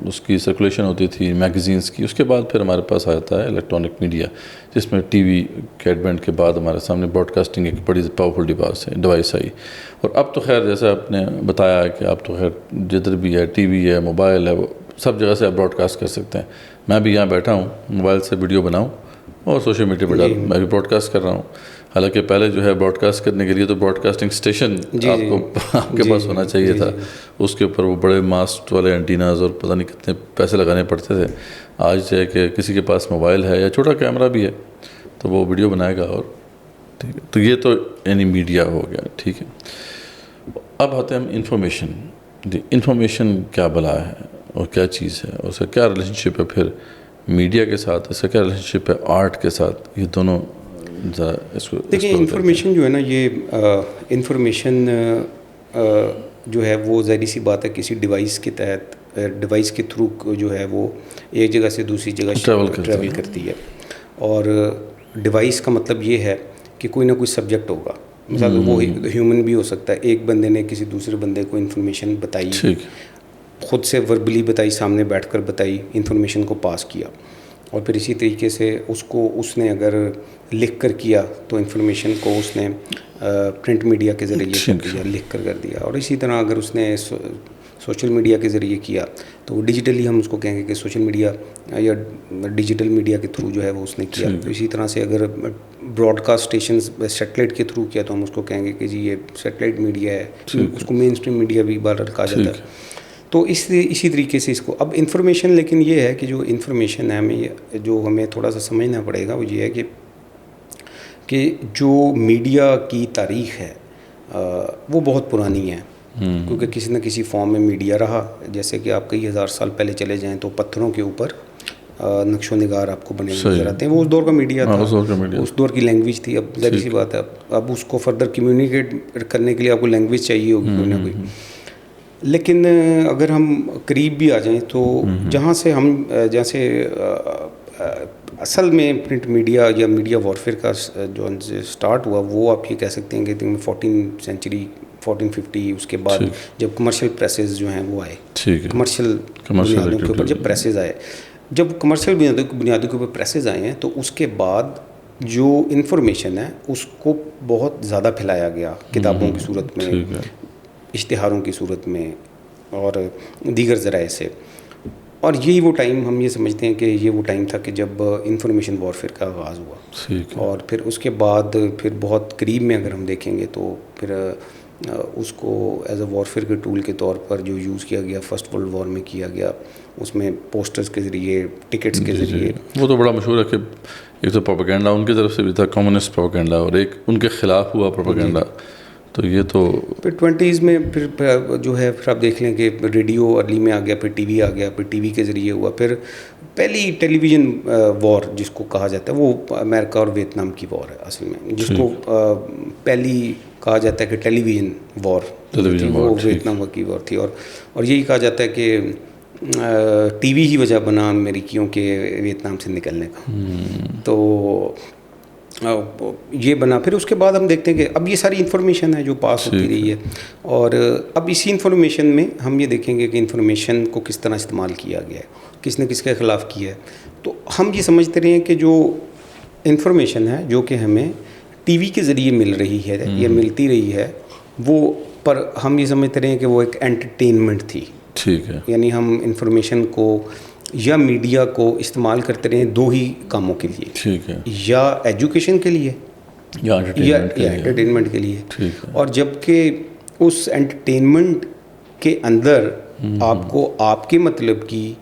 S1: اس کی سرکولیشن ہوتی تھی میگزینس کی. اس کے بعد پھر ہمارے پاس آتا ہے الیکٹرانک میڈیا, جس میں ٹی وی کے ایڈوینٹ کے بعد ہمارے سامنے براڈ کاسٹنگ ایک بڑی پاورفل ڈیوائس آئی. اور اب تو خیر جیسے آپ نے بتایا کہ اب تو خیر جدھر بھی ہے, ٹی وی ہے, موبائل ہے, وہ سب جگہ سے آپ براڈ کاسٹ کر سکتے ہیں. میں بھی یہاں بیٹھا ہوں, موبائل سے ویڈیو بناؤں اور سوشل میڈیا پہ ڈالوں, میں بھی براڈ کاسٹ کر رہا ہوں. حالانکہ پہلے جو ہے براڈ کاسٹ کرنے کے لیے تو براڈ کاسٹنگ اسٹیشن آپ کے پاس ہونا چاہیے تھا. اس کے اوپر وہ بڑے ماسٹ والے اینٹیناز اور پتہ نہیں کتنے پیسے لگانے پڑتے تھے. آج جو ہے کہ کسی کے پاس موبائل ہے یا چھوٹا کیمرہ بھی ہے تو وہ ویڈیو بنائے گا. اور ٹھیک ہے, تو یہ تو یعنی میڈیا ہو گیا. ٹھیک ہے, اب آتے ہیں ہم انفارمیشن. انفارمیشن کیا بلا ہے اور کیا چیز ہے, اور اس کا کیا ریلیشن شپ ہے پھر میڈیا کے ساتھ, اس کا کیا ریلیشن شپ ہے آرٹ کے ساتھ, یہ دونوں ذرا اس کو
S2: دیکھیں. انفارمیشن جو ہے نا, یہ انفارمیشن جو ہے وہ ظاہری سی بات ہے کسی ڈیوائس کے تحت, ڈیوائس کے تھرو جو ہے وہ ایک جگہ سے دوسری جگہ ٹریول کرتی ہے. اور ڈیوائس کا مطلب یہ ہے کہ کوئی نہ کوئی سبجیکٹ ہوگا. مثال وہ ہیومن بھی ہو سکتا ہے, ایک بندے نے کسی دوسرے بندے کو انفارمیشن بتائی, خود سے وربلی بتائی, سامنے بیٹھ کر بتائی, انفارمیشن کو پاس کیا. اور پھر اسی طریقے سے اس نے اگر لکھ کر کیا تو انفارمیشن کو اس نے پرنٹ میڈیا کے ذریعے لکھ کر دیا. اور اسی طرح اگر اس نے سوشل میڈیا کے ذریعے کیا تو وہ ڈیجیٹلی ہم اس کو کہیں گے کہ سوشل میڈیا یا ڈیجیٹل میڈیا کے تھرو جو ہے وہ اس نے کیا. تو اسی طرح سے اگر براڈ کاسٹ اسٹیشنز سیٹلائٹ کے تھرو کیا تو ہم اس کو کہیں گے کہ جی یہ سیٹلائٹ میڈیا ہے, اس کو مین اسٹریم میڈیا بھی بار کہا جاتا ہے. تو اسی طریقے سے اس کو اب انفارمیشن, لیکن یہ ہے کہ جو انفارمیشن ہے ہمیں تھوڑا سا سمجھنا پڑے گا, وہ یہ ہے کہ جو میڈیا کی تاریخ ہے وہ بہت پرانی ہے. کیونکہ کسی نہ کسی فارم میں میڈیا رہا. جیسے کہ آپ کئی ہزار سال پہلے چلے جائیں تو پتھروں کے اوپر نقش و نگار آپ کو بنے نظر آتے ہیں. وہ اس دور کا میڈیا تھا, اس دور کی لینگویج تھی. اب ظاہر سی بات ہے اب اس کو فردر کمیونیکیٹ کرنے کے لیے آپ کو لینگویج چاہیے ہوگی کوئی نہ کوئی. لیکن اگر ہم قریب بھی آ جائیں تو جہاں سے جیسے اصل میں پرنٹ میڈیا یا میڈیا وارفیئر کا جو سٹارٹ ہوا وہ آپ یہ کہہ سکتے ہیں کہ 14 سینچری 1450. اس کے بعد جب کمرشل پریسز جو ہیں وہ آئے, کمرشل بنیادوں کے اوپر جب پریسز آئے, جب کمرشل بنیادوں کے اوپر پریسز آئے ہیں تو اس کے بعد جو انفارمیشن ہے اس کو بہت زیادہ پھیلایا گیا کتابوں کی صورت میں, اشتہاروں کی صورت میں اور دیگر ذرائع سے. اور یہی وہ ٹائم ہم یہ سمجھتے ہیں کہ یہ وہ ٹائم تھا کہ جب انفارمیشن وارفیئر کا آغاز ہوا. اور پھر اس کے بعد پھر بہت قریب میں اگر ہم دیکھیں گے تو پھر اس کو ایز اے وارفیئر کے ٹول کے طور پر جو یوز کیا گیا فرسٹ ورلڈ وار میں کیا گیا, اس میں پوسٹرز کے ذریعے, ٹکٹس کے ذریعے.
S1: وہ تو بڑا مشہور ہے کہ ایک تو پروپیگنڈا ان کی طرف سے بھی تھا, کمیونسٹ پروپیگنڈا, اور ایک ان کے خلاف ہوا پروپیگنڈا. تو یہ تو
S2: پھر 20s میں پھر جو ہے پھر آپ دیکھ لیں کہ ریڈیو ارلی میں آ گیا, پھر ٹی وی آ گیا, پھر ٹی وی کے ذریعے ہوا. پھر پہلی ٹیلی ویژن وار جس کو کہا جاتا ہے وہ امریکہ اور ویتنام کی وار ہے اصل میں, جس کو پہلی کہا جاتا ہے کہ ٹیلی ویژن وار, وہ ویتنام کی وار تھی. اور یہی کہا جاتا ہے کہ ٹی وی ہی وجہ بنا امریکیوں کے ویتنام سے نکلنے کا. تو یہ بنا. پھر اس کے بعد ہم دیکھتے ہیں کہ اب یہ ساری انفارمیشن ہے جو پاس ہوتی رہی ہے, اور اب اسی انفارمیشن میں ہم یہ دیکھیں گے کہ انفارمیشن کو کس طرح استعمال کیا گیا ہے, کس نے کس کے خلاف کیا ہے. تو ہم یہ سمجھتے رہے ہیں کہ جو انفارمیشن ہے جو کہ ہمیں ٹی وی کے ذریعے مل رہی ہے یا ملتی رہی ہے, وہ پر ہم یہ سمجھتے رہے ہیں کہ وہ ایک انٹرٹینمنٹ تھی. ٹھیک ہے, یعنی ہم انفارمیشن کو یا میڈیا کو استعمال کرتے رہے دو ہی کاموں کے لیے. ٹھیک ہے, یا ایجوکیشن کے لیے یا انٹرٹینمنٹ کے لیے. اور جب کہ اس انٹرٹینمنٹ کے اندر آپ کو آپ کے مطلب کی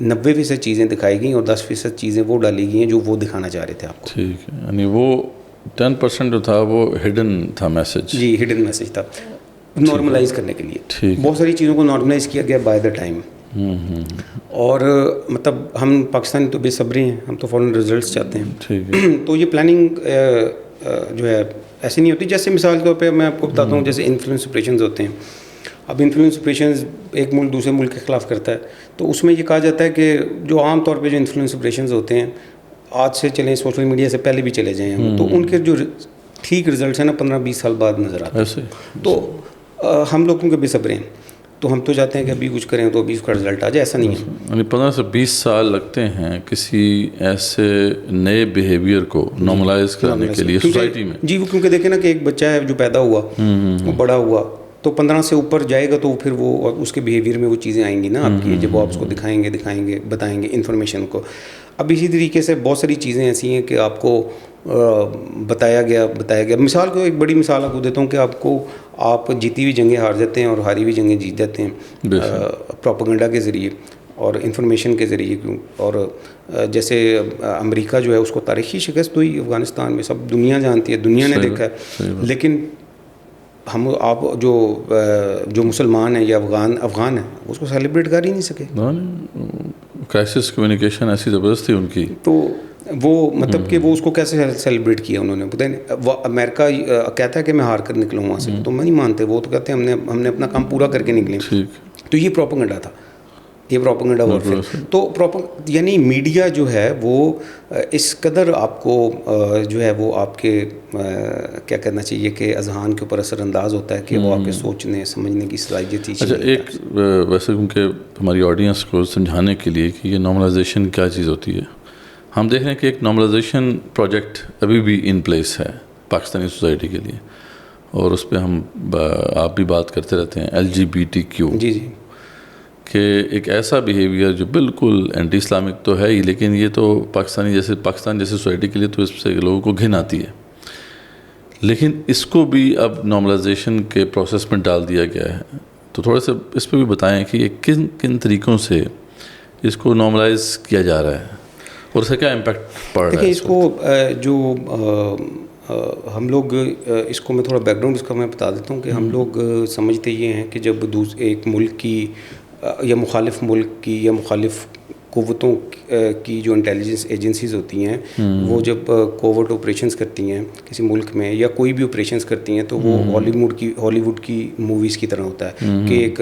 S2: 90% چیزیں دکھائی گئیں اور 10% چیزیں وہ ڈالی گئی ہیں جو وہ دکھانا چاہ رہے تھے آپ کو. ٹھیک ہے, یعنی وہ 10% جو تھا وہ ہڈن تھا میسج. جی, ہڈن میسج تھا نارملائز کرنے کے لیے. بہت ساری چیزوں کو نارملائز کیا گیا بائی دا ٹائم. اور مطلب ہم پاکستانی تو بے صبری ہیں, ہم تو فوراً رزلٹس چاہتے ہیں. تو یہ پلاننگ جو ہے ایسی نہیں ہوتی. جیسے مثال کے طور پہ میں آپ کو بتاتا ہوں, جیسے انفلوئنس آپریشنز ہوتے ہیں. اب انفلوئنس آپریشنز ایک ملک دوسرے ملک کے خلاف کرتا ہے, تو اس میں یہ کہا جاتا ہے کہ جو عام طور پہ جو انفلوئنس آپریشنز ہوتے ہیں آج سے چلیں, سوشل میڈیا سے پہلے بھی چلے جائیں ہم, تو ان کے جو ٹھیک رزلٹس ہیں نا 15-20 سال بعد نظر آتے ہیں. تو ہم لوگوں کے بے صبرے ہیں, تو ہم تو چاہتے ہیں کہ ابھی کچھ کریں تو ابھی اس کا رزلٹ آ جائے. ایسا نہیں ہے,
S1: یعنی 15 سے 20 سال لگتے ہیں کسی ایسے نئے بیہیویئر کو نارملائز کرنے کے لیے سوسائٹی میں.
S2: جی, وہ کیونکہ دیکھیں نا کہ ایک بچہ ہے جو پیدا ہوا, وہ بڑا ہوا, تو 15 سے اوپر جائے گا تو پھر وہ اس کے بیہیویئر میں وہ چیزیں آئیں گی نا آپ کی, جب وہ آپ اس کو دکھائیں گے بتائیں گے انفارمیشن کو. اب اسی طریقے سے بہت ساری چیزیں ایسی ہیں کہ آپ کو بتایا گیا. مثال کو ایک بڑی مثال آپ کو دیتا ہوں کہ آپ جیتی ہوئی جنگیں ہار جاتے ہیں اور ہاری ہوئی جنگیں جیت جاتے ہیں پروپیگنڈا کے ذریعے اور انفارمیشن کے ذریعے. اور جیسے امریکہ جو ہے اس کو تاریخی شکست ہوئی افغانستان میں, سب دنیا جانتی ہے, دنیا نے دیکھا ہے. لیکن آپ جو مسلمان ہیں یا افغان ہیں اس کو سیلیبریٹ کر ہی نہیں سکے.
S1: کرائسس کمیونیکیشن ایسی زبردست تھی ان کی,
S2: تو وہ مطلب کہ وہ اس کو کیسے سیلیبریٹ کیا انہوں نے. پتہ نہیں, امریکہ کہتا ہے کہ میں ہار کر نکلا ہوں وہاں سے, تو میں نہیں مانتے. وہ تو کہتے ہیں ہم نے اپنا کام پورا کر کے نکلے. تو یہ پروپیگنڈا تھا, یہ پروپیگنڈا وارفیئر. تو یعنی میڈیا جو ہے وہ اس قدر آپ کو جو ہے وہ آپ کے کیا کرنا چاہیے کہ اذہان کے اوپر اثر انداز ہوتا ہے کہ وہ آپ کے سوچنے سمجھنے کی صلاحیت ہی.
S1: اچھا, ایک ویسے کیونکہ ہماری آڈینس کو سمجھانے کے لیے کہ یہ نارملائزیشن کیا چیز ہوتی ہے, ہم دیکھ رہے ہیں کہ ایک نارملائزیشن پروجیکٹ ابھی بھی ان پلیس ہے پاکستانی سوسائٹی کے لیے, اور اس پہ آپ بھی بات کرتے رہتے ہیں LGBTQ.
S2: جی جی,
S1: کہ ایک ایسا بیہیویئر جو بالکل اینٹی اسلامک تو ہے ہی, لیکن یہ تو پاکستان جیسے سوسائٹی کے لیے تو اس سے لوگوں کو گھن آتی ہے. لیکن اس کو بھی اب نارملائزیشن کے پروسیس میں ڈال دیا گیا ہے. تو تھوڑا سا اس پہ بھی بتائیں کہ یہ کن کن طریقوں سے اس کو نارملائز کیا جا رہا ہے اور اس کا کیا امپیکٹ پڑ رہا ہے.
S2: دیکھیں, اس کو جو ہم لوگ اس کو میں تھوڑا بیک گراؤنڈ اس کا میں بتا دیتا ہوں کہ ہم لوگ سمجھتے یہ ہیں کہ جب ایک ملک کی یا مخالف ملک کی یا مخالف قوتوں کی جو انٹیلیجنس ایجنسیز ہوتی ہیں وہ جب کوورٹ آپریشنز کرتی ہیں کسی ملک میں یا کوئی بھی آپریشنز کرتی ہیں, تو وہ ہالی ووڈ کی موویز کی طرح ہوتا ہے کہ ایک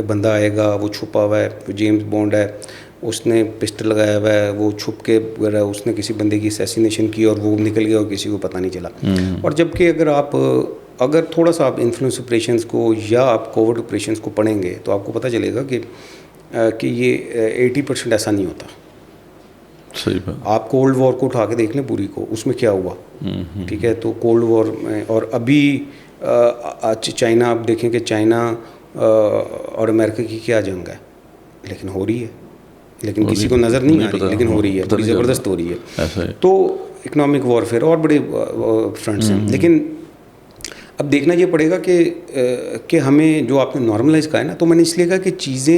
S2: بندہ آئے گا, وہ چھپا ہوا ہے, جیمز بانڈ ہے, اس نے پسٹل لگایا ہوا ہے, وہ چھپ کے وغیرہ اس نے کسی بندے کی اسیسینیشن کی اور وہ نکل گیا اور کسی کو پتہ نہیں چلا. اور جب کہ اگر تھوڑا سا آپ انفلوئنس آپریشنز کو یا آپ کوورٹ آپریشنز کو پڑھیں گے تو آپ کو پتہ چلے گا کہ یہ 80% ایسا نہیں ہوتا.
S1: صحیح بات.
S2: آپ کولڈ وار کو اٹھا کے دیکھ لیں پوری کو, اس میں کیا ہوا. ٹھیک ہے, تو کولڈ وار میں اور ابھی چائنا, آپ دیکھیں کہ چائنا اور امریکہ کی کیا جنگ ہے, لیکن ہو رہی ہے, لیکن کسی کو نظر نہیں آ رہی, لیکن ہو رہی ہے, بڑی زبردست ہو رہی ہے. تو اکنامک وارفیئر اور بڑے فرنٹس ہیں. لیکن اب دیکھنا یہ پڑے گا کہ ہمیں جو آپ نے نارملائز کہا ہے نا, تو میں نے اس لیے کہا کہ چیزیں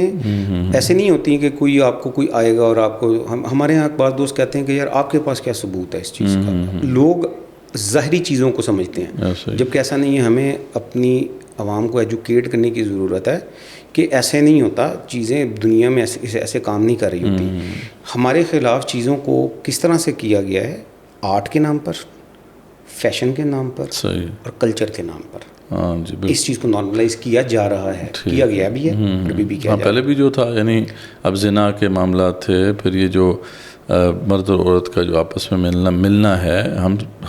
S2: ایسے نہیں ہوتی ہیں کہ آپ کو کوئی آئے گا اور آپ کو ہمارے یہاں بعض دوست کہتے ہیں کہ یار آپ کے پاس کیا ثبوت ہے اس چیز کا. لوگ ظاہری چیزوں کو سمجھتے ہیں, جبکہ ایسا نہیں ہے. ہمیں اپنی عوام کو ایجوکیٹ کرنے کی ضرورت ہے کہ ایسے نہیں ہوتا, چیزیں دنیا میں ایسے کام نہیں کر رہی ہوتی. ہمارے خلاف چیزوں کو کس طرح سے کیا گیا ہے, آرٹ کے نام پر, فیشن کے نام پر
S1: صحیح
S2: اور کلچر کے نام پر.
S1: ہاں جی بالکل.
S2: اس چیز کو نارملائز کیا جا رہا ہے, کیا گیا بھی ہے, ابھی بھی کیا جا رہا ہے.
S1: پہلے بھی جو تھا, یعنی اب زنا کے معاملات تھے, پھر یہ جو مرد اور عورت کا جو آپس میں ملنا ہے,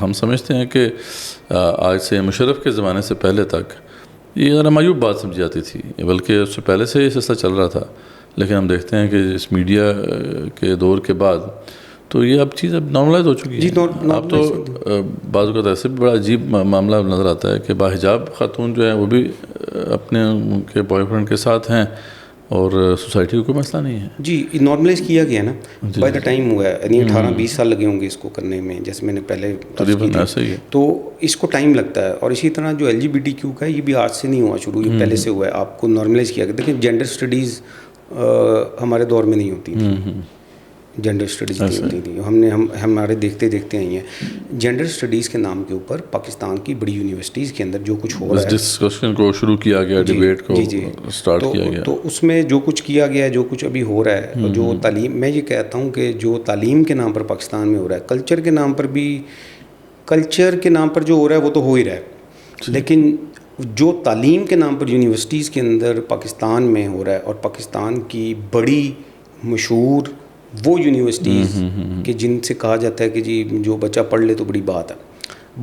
S1: ہم سمجھتے ہیں کہ آج سے مشرف کے زمانے سے پہلے تک یہ ذرا معیوب بات سمجھی جاتی تھی, بلکہ اس سے پہلے سے یہ سلسلہ چل رہا تھا. لیکن ہم دیکھتے ہیں کہ اس میڈیا کے دور کے بعد تو یہ اب چیز اب نارملائز ہو چکی ہے. اب تو بعض اوقات ایسے بھی بڑا عجیب معاملہ نظر آتا ہے کہ باحجاب خاتون جو ہیں وہ بھی اپنے ان کے بوائے فرینڈ کے ساتھ ہیں اور سوسائٹی کو کوئی مسئلہ نہیں ہے.
S2: جی نارملائز کیا گیا نا, بائی دا ٹائم ہوا ہے, یعنی 18-20 سال لگے ہوں گے اس کو کرنے میں, جیسے میں نے پہلے
S1: تقریباً ایسا ہی ہے.
S2: تو اس کو ٹائم لگتا ہے. اور اسی طرح جو LGBTQ کا ہے, یہ بھی آج سے نہیں ہوا شروع, یہ پہلے سے ہوا ہے. آپ کو نارملائز کیا گیا. دیکھیں جینڈر اسٹڈیز ہمارے دور میں نہیں ہوتی تھی, جینڈر اسٹڈیز نہیں ہوتی تھی. ہمارے دیکھتے دیکھتے آئی ہیں. جینڈر اسٹڈیز کے نام کے اوپر پاکستان کی بڑی یونیورسٹیز کے اندر جو کچھ ہو رہا ہے,
S1: ڈسکشن کو شروع کیا گیا, ڈیبیٹ کو سٹارٹ کیا گیا,
S2: تو اس میں جو کچھ کیا گیا ہے, جو کچھ ابھی ہو رہا ہے, جو تعلیم, میں یہ کہتا ہوں کہ جو تعلیم کے نام پر پاکستان میں ہو رہا ہے, کلچر کے نام پر بھی, کلچر کے نام پر جو ہو رہا ہے وہ تو ہو ہی رہا ہے, لیکن جو تعلیم کے نام پر یونیورسٹیز کے اندر پاکستان میں ہو رہا ہے, اور پاکستان کی بڑی مشہور وہ یونیورسٹیز کہ جن سے کہا جاتا ہے کہ جی جو بچہ پڑھ لے تو بڑی بات ہے,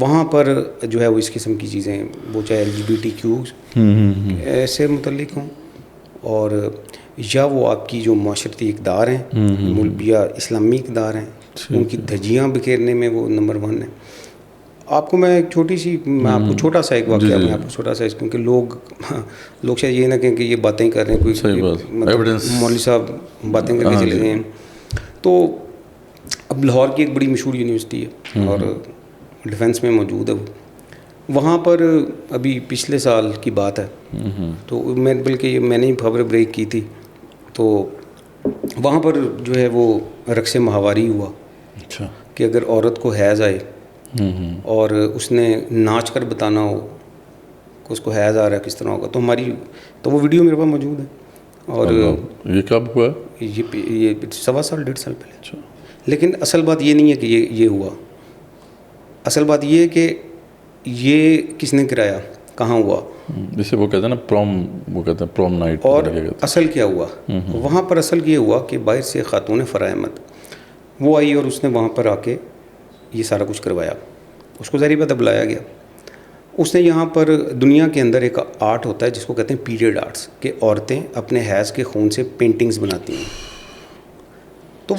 S2: وہاں پر جو ہے وہ اس قسم کی چیزیں, وہ چاہے LGBTQ سے متعلق ہوں, اور یا وہ آپ کی جو معاشرتی اقدار ہیں, یا اسلامی اقدار ہیں, ان کی دھجیاں بکھیرنے میں وہ نمبر 1 ہیں. آپ کو میں ایک چھوٹی سی, میں آپ کو چھوٹا سا ایک واقعہ, میں آپ کو چھوٹا سا, کیونکہ لوگ شاید یہ نہ کہیں کہ یہ باتیں کر رہے ہیں, کوئی مولوی صاحب باتیں کر کے چلے گئے ہیں. تو اب لاہور کی ایک بڑی مشہور یونیورسٹی ہے اور ڈیفینس میں موجود ہے, وہاں پر ابھی پچھلے سال کی بات ہے, تو بلکہ میں نے خبر بریک کی تھی, تو وہاں پر جو ہے وہ رقص ماہواری ہوا کہ اگر عورت کو حیض آئے اور اس نے ناچ کر بتانا ہو کہ اس کو حیض آ رہا ہے کس طرح ہوگا, تو وہ ویڈیو میرے پاس موجود ہے. اور
S1: یہ کب ہوا؟
S2: یہ 1.25 سال 1.5 سال پہلے. لیکن اصل بات یہ نہیں ہے کہ یہ ہوا, اصل بات یہ ہے کہ یہ کس نے کرایا, کہاں ہوا,
S1: جسے وہ کہتے ہیں نا پروم, وہ کہتے ہیں پروم نائٹ.
S2: اور اصل کیا ہوا وہاں پر, اصل یہ ہوا کہ باہر سے خاتون فرح احمد وہ آئی اور اس نے وہاں پر آ کے یہ سارا کچھ کروایا. اس کو ظاہری بات بلایا گیا, اس نے یہاں پر دنیا کے اندر ایک آرٹ ہوتا ہے جس کو کہتے ہیں پیریڈ آرٹس, کہ عورتیں اپنے حیض کے خون سے پینٹنگز بناتی ہیں. تو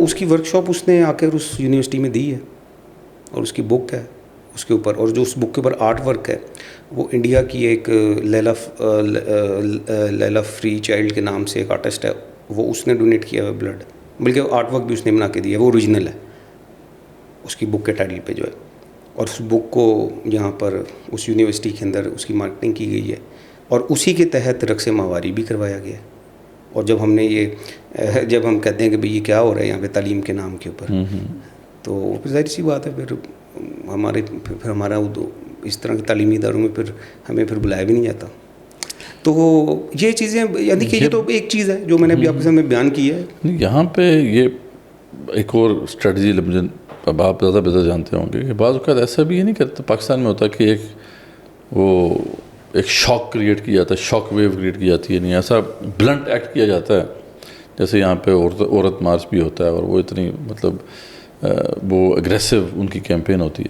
S2: اس کی ورکشاپ اس نے آ کر اس یونیورسٹی میں دی ہے, اور اس کی بک ہے اس کے اوپر, اور جو اس بک کے اوپر آرٹ ورک ہے وہ انڈیا کی ایک لیلا فری چائلڈ کے نام سے ایک آرٹسٹ ہے, وہ اس نے ڈونیٹ کیا ہوا بلڈ, بلکہ آرٹ ورک بھی اس نے بنا کے دیا ہے, وہ اوریجنل ہے اس کی بک کے ٹائٹل پہ جو ہے. اور اس بک کو یہاں پر اس یونیورسٹی کے اندر اس کی مارکیٹنگ کی گئی ہے, اور اسی کے تحت رقص ماہواری بھی کروایا گیا ہے. اور جب ہم کہتے ہیں کہ بھئی یہ کیا ہو رہا ہے یہاں پہ تعلیم کے نام کے اوپر, تو ظاہر سی بات ہے پھر ہمارا اس طرح کے تعلیمی اداروں میں پھر ہمیں بلایا بھی نہیں جاتا. تو یہ چیزیں, یعنی کہ یہ تو ایک چیز ہے جو میں نے ابھی آپ کے سامنے بیان کی ہے.
S1: یہاں پہ یہ ایک اور اسٹریٹجی, اب آپ زیادہ بہتر جانتے ہوں گے کہ بعض اوقات ایسا بھی یہ نہیں کرتا پاکستان میں ہوتا کہ ایک شاک کریٹ کیا جاتا ہے, شاک ویو کریٹ کی جاتی ہے, نہیں ایسا بلنٹ ایکٹ کیا جاتا ہے جیسے یہاں پہ عورت مارچ بھی ہوتا ہے, اور وہ اتنی وہ اگریسو ان کی کیمپین ہوتی ہے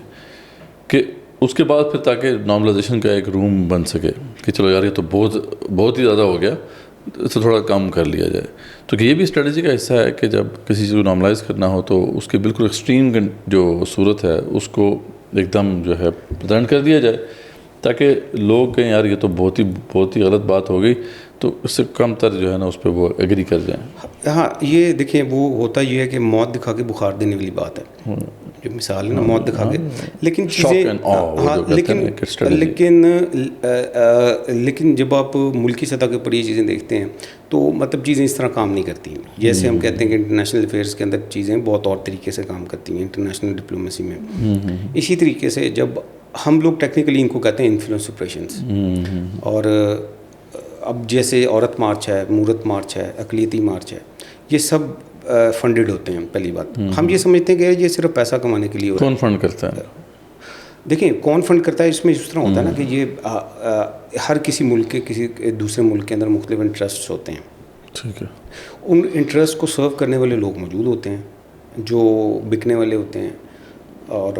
S1: کہ اس کے بعد پھر تاکہ نارملائزیشن کا ایک روم بن سکے کہ چلو یار یہ تو بہت ہی زیادہ ہو گیا, اسے تھوڑا کم کر لیا جائے. تو یہ بھی اسٹریٹجی کا حصہ ہے کہ جب کسی چیز کو نارملائز کرنا ہو تو اس کے بالکل ایکسٹریم جو صورت ہے اس کو ایک دم جو ہے پریزنٹ کر دیا جائے, تاکہ لوگ کہیں یار یہ تو بہت ہی غلط بات ہو گئی, تو اس سے کم تر جو ہے نا اس پہ وہ ایگری کر جائیں.
S2: ہاں یہ دیکھیں, وہ ہوتا یہ ہے کہ موت دکھا کے بخار دینے والی بات ہے, جو مثال ہے نا موت دکھا کے, لیکن لیکن جب آپ ملکی سطح کے اوپر یہ چیزیں دیکھتے ہیں تو مطلب چیزیں اس طرح کام نہیں کرتی. جیسے ہم کہتے ہیں کہ انٹرنیشنل افیئرس کے اندر چیزیں بہت اور طریقے سے کام کرتی ہیں, انٹرنیشنل ڈپلومیسی میں. اسی طریقے سے جب ہم لوگ ٹیکنیکلی ان کو کہتے ہیں انفلوئنس آپریشنس, اور اب جیسے عورت مارچ ہے, مورت مارچ ہے, اقلیتی مارچ ہے, یہ سب فنڈڈ ہوتے ہیں. پہلی بات ہم یہ سمجھتے ہیں کہ یہ صرف پیسہ کمانے کے لیے.
S1: کون فنڈ کرتا ہے؟
S2: دیکھیں کون فنڈ کرتا ہے اس میں اس طرح ہوتا ہے نا کہ یہ ہر کسی ملک کے کسی دوسرے ملک کے اندر مختلف انٹرسٹس ہوتے ہیں.
S1: ٹھیک ہے.
S2: ان انٹرسٹ کو سرو کرنے والے لوگ موجود ہوتے ہیں جو بکنے والے ہوتے ہیں اور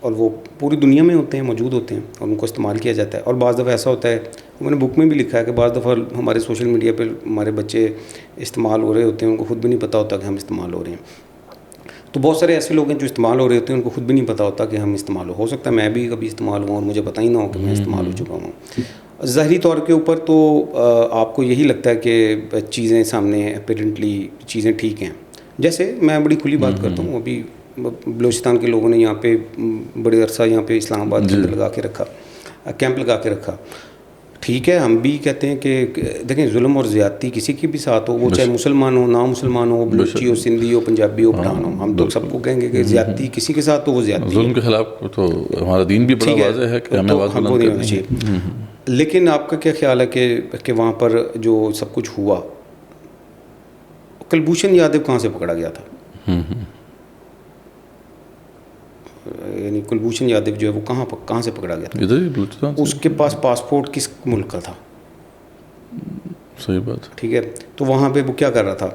S2: وہ پوری دنیا میں ہوتے ہیں, موجود ہوتے ہیں, اور ان کو استعمال کیا جاتا ہے. اور بعض دفعہ ایسا ہوتا ہے, میں نے بک میں بھی لکھا ہے کہ بعض دفعہ ہمارے سوشل میڈیا پہ ہمارے بچے استعمال ہو رہے ہوتے ہیں, ان کو خود بھی نہیں پتہ ہوتا کہ ہم استعمال ہو رہے ہیں. تو بہت سارے ایسے لوگ ہیں جو استعمال ہو رہے ہوتے ہیں, ان کو خود بھی نہیں پتہ ہوتا کہ ہم استعمال ہو سکتا ہے میں بھی کبھی استعمال ہوں اور مجھے پتہ ہی نہ ہو کہ میں استعمال ہو چکا ہوں. ظاہری طور کے اوپر تو آپ کو یہی لگتا ہے کہ چیزیں سامنے اپیرنٹلی چیزیں ٹھیک ہیں. جیسے میں بڑی کھلی بات کرتا ہوں, ابھی بلوچستان کے لوگوں نے یہاں پہ بڑے عرصہ یہاں پہ اسلام آباد کے اندر لگا کے رکھا, کیمپ لگا کے رکھا. ٹھیک ہے, ہم بھی کہتے ہیں کہ دیکھیں ظلم اور زیادتی کسی کے بھی ساتھ ہو, وہ چاہے مسلمان ہو نا مسلمان ہو, بلوچی ہو, سندھی ہو, پنجابی ہو, پٹھان ہو, ہم تو سب کو کہیں گے کہ زیادتی کسی کے ساتھ تو وہ زیادتی.
S1: ظلم کے خلاف تو ہمارا دین بھی بڑا واضح ہے کہ ہمیں آواز بلند کرنی ہے.
S2: لیکن آپ کا کیا خیال ہے کہ وہاں پر جو سب کچھ ہوا, کلبھوشن یادو کہاں سے پکڑا گیا تھا؟ یعنی کلبھوشن یادو جو ہے وہ کہاں سے پکڑا گیا تھا؟ اس کے پاس پاسپورٹ کس ملک کا تھا؟
S1: صحیح بات.
S2: ٹھیک ہے, تو وہاں پہ وہ کیا کر رہا تھا؟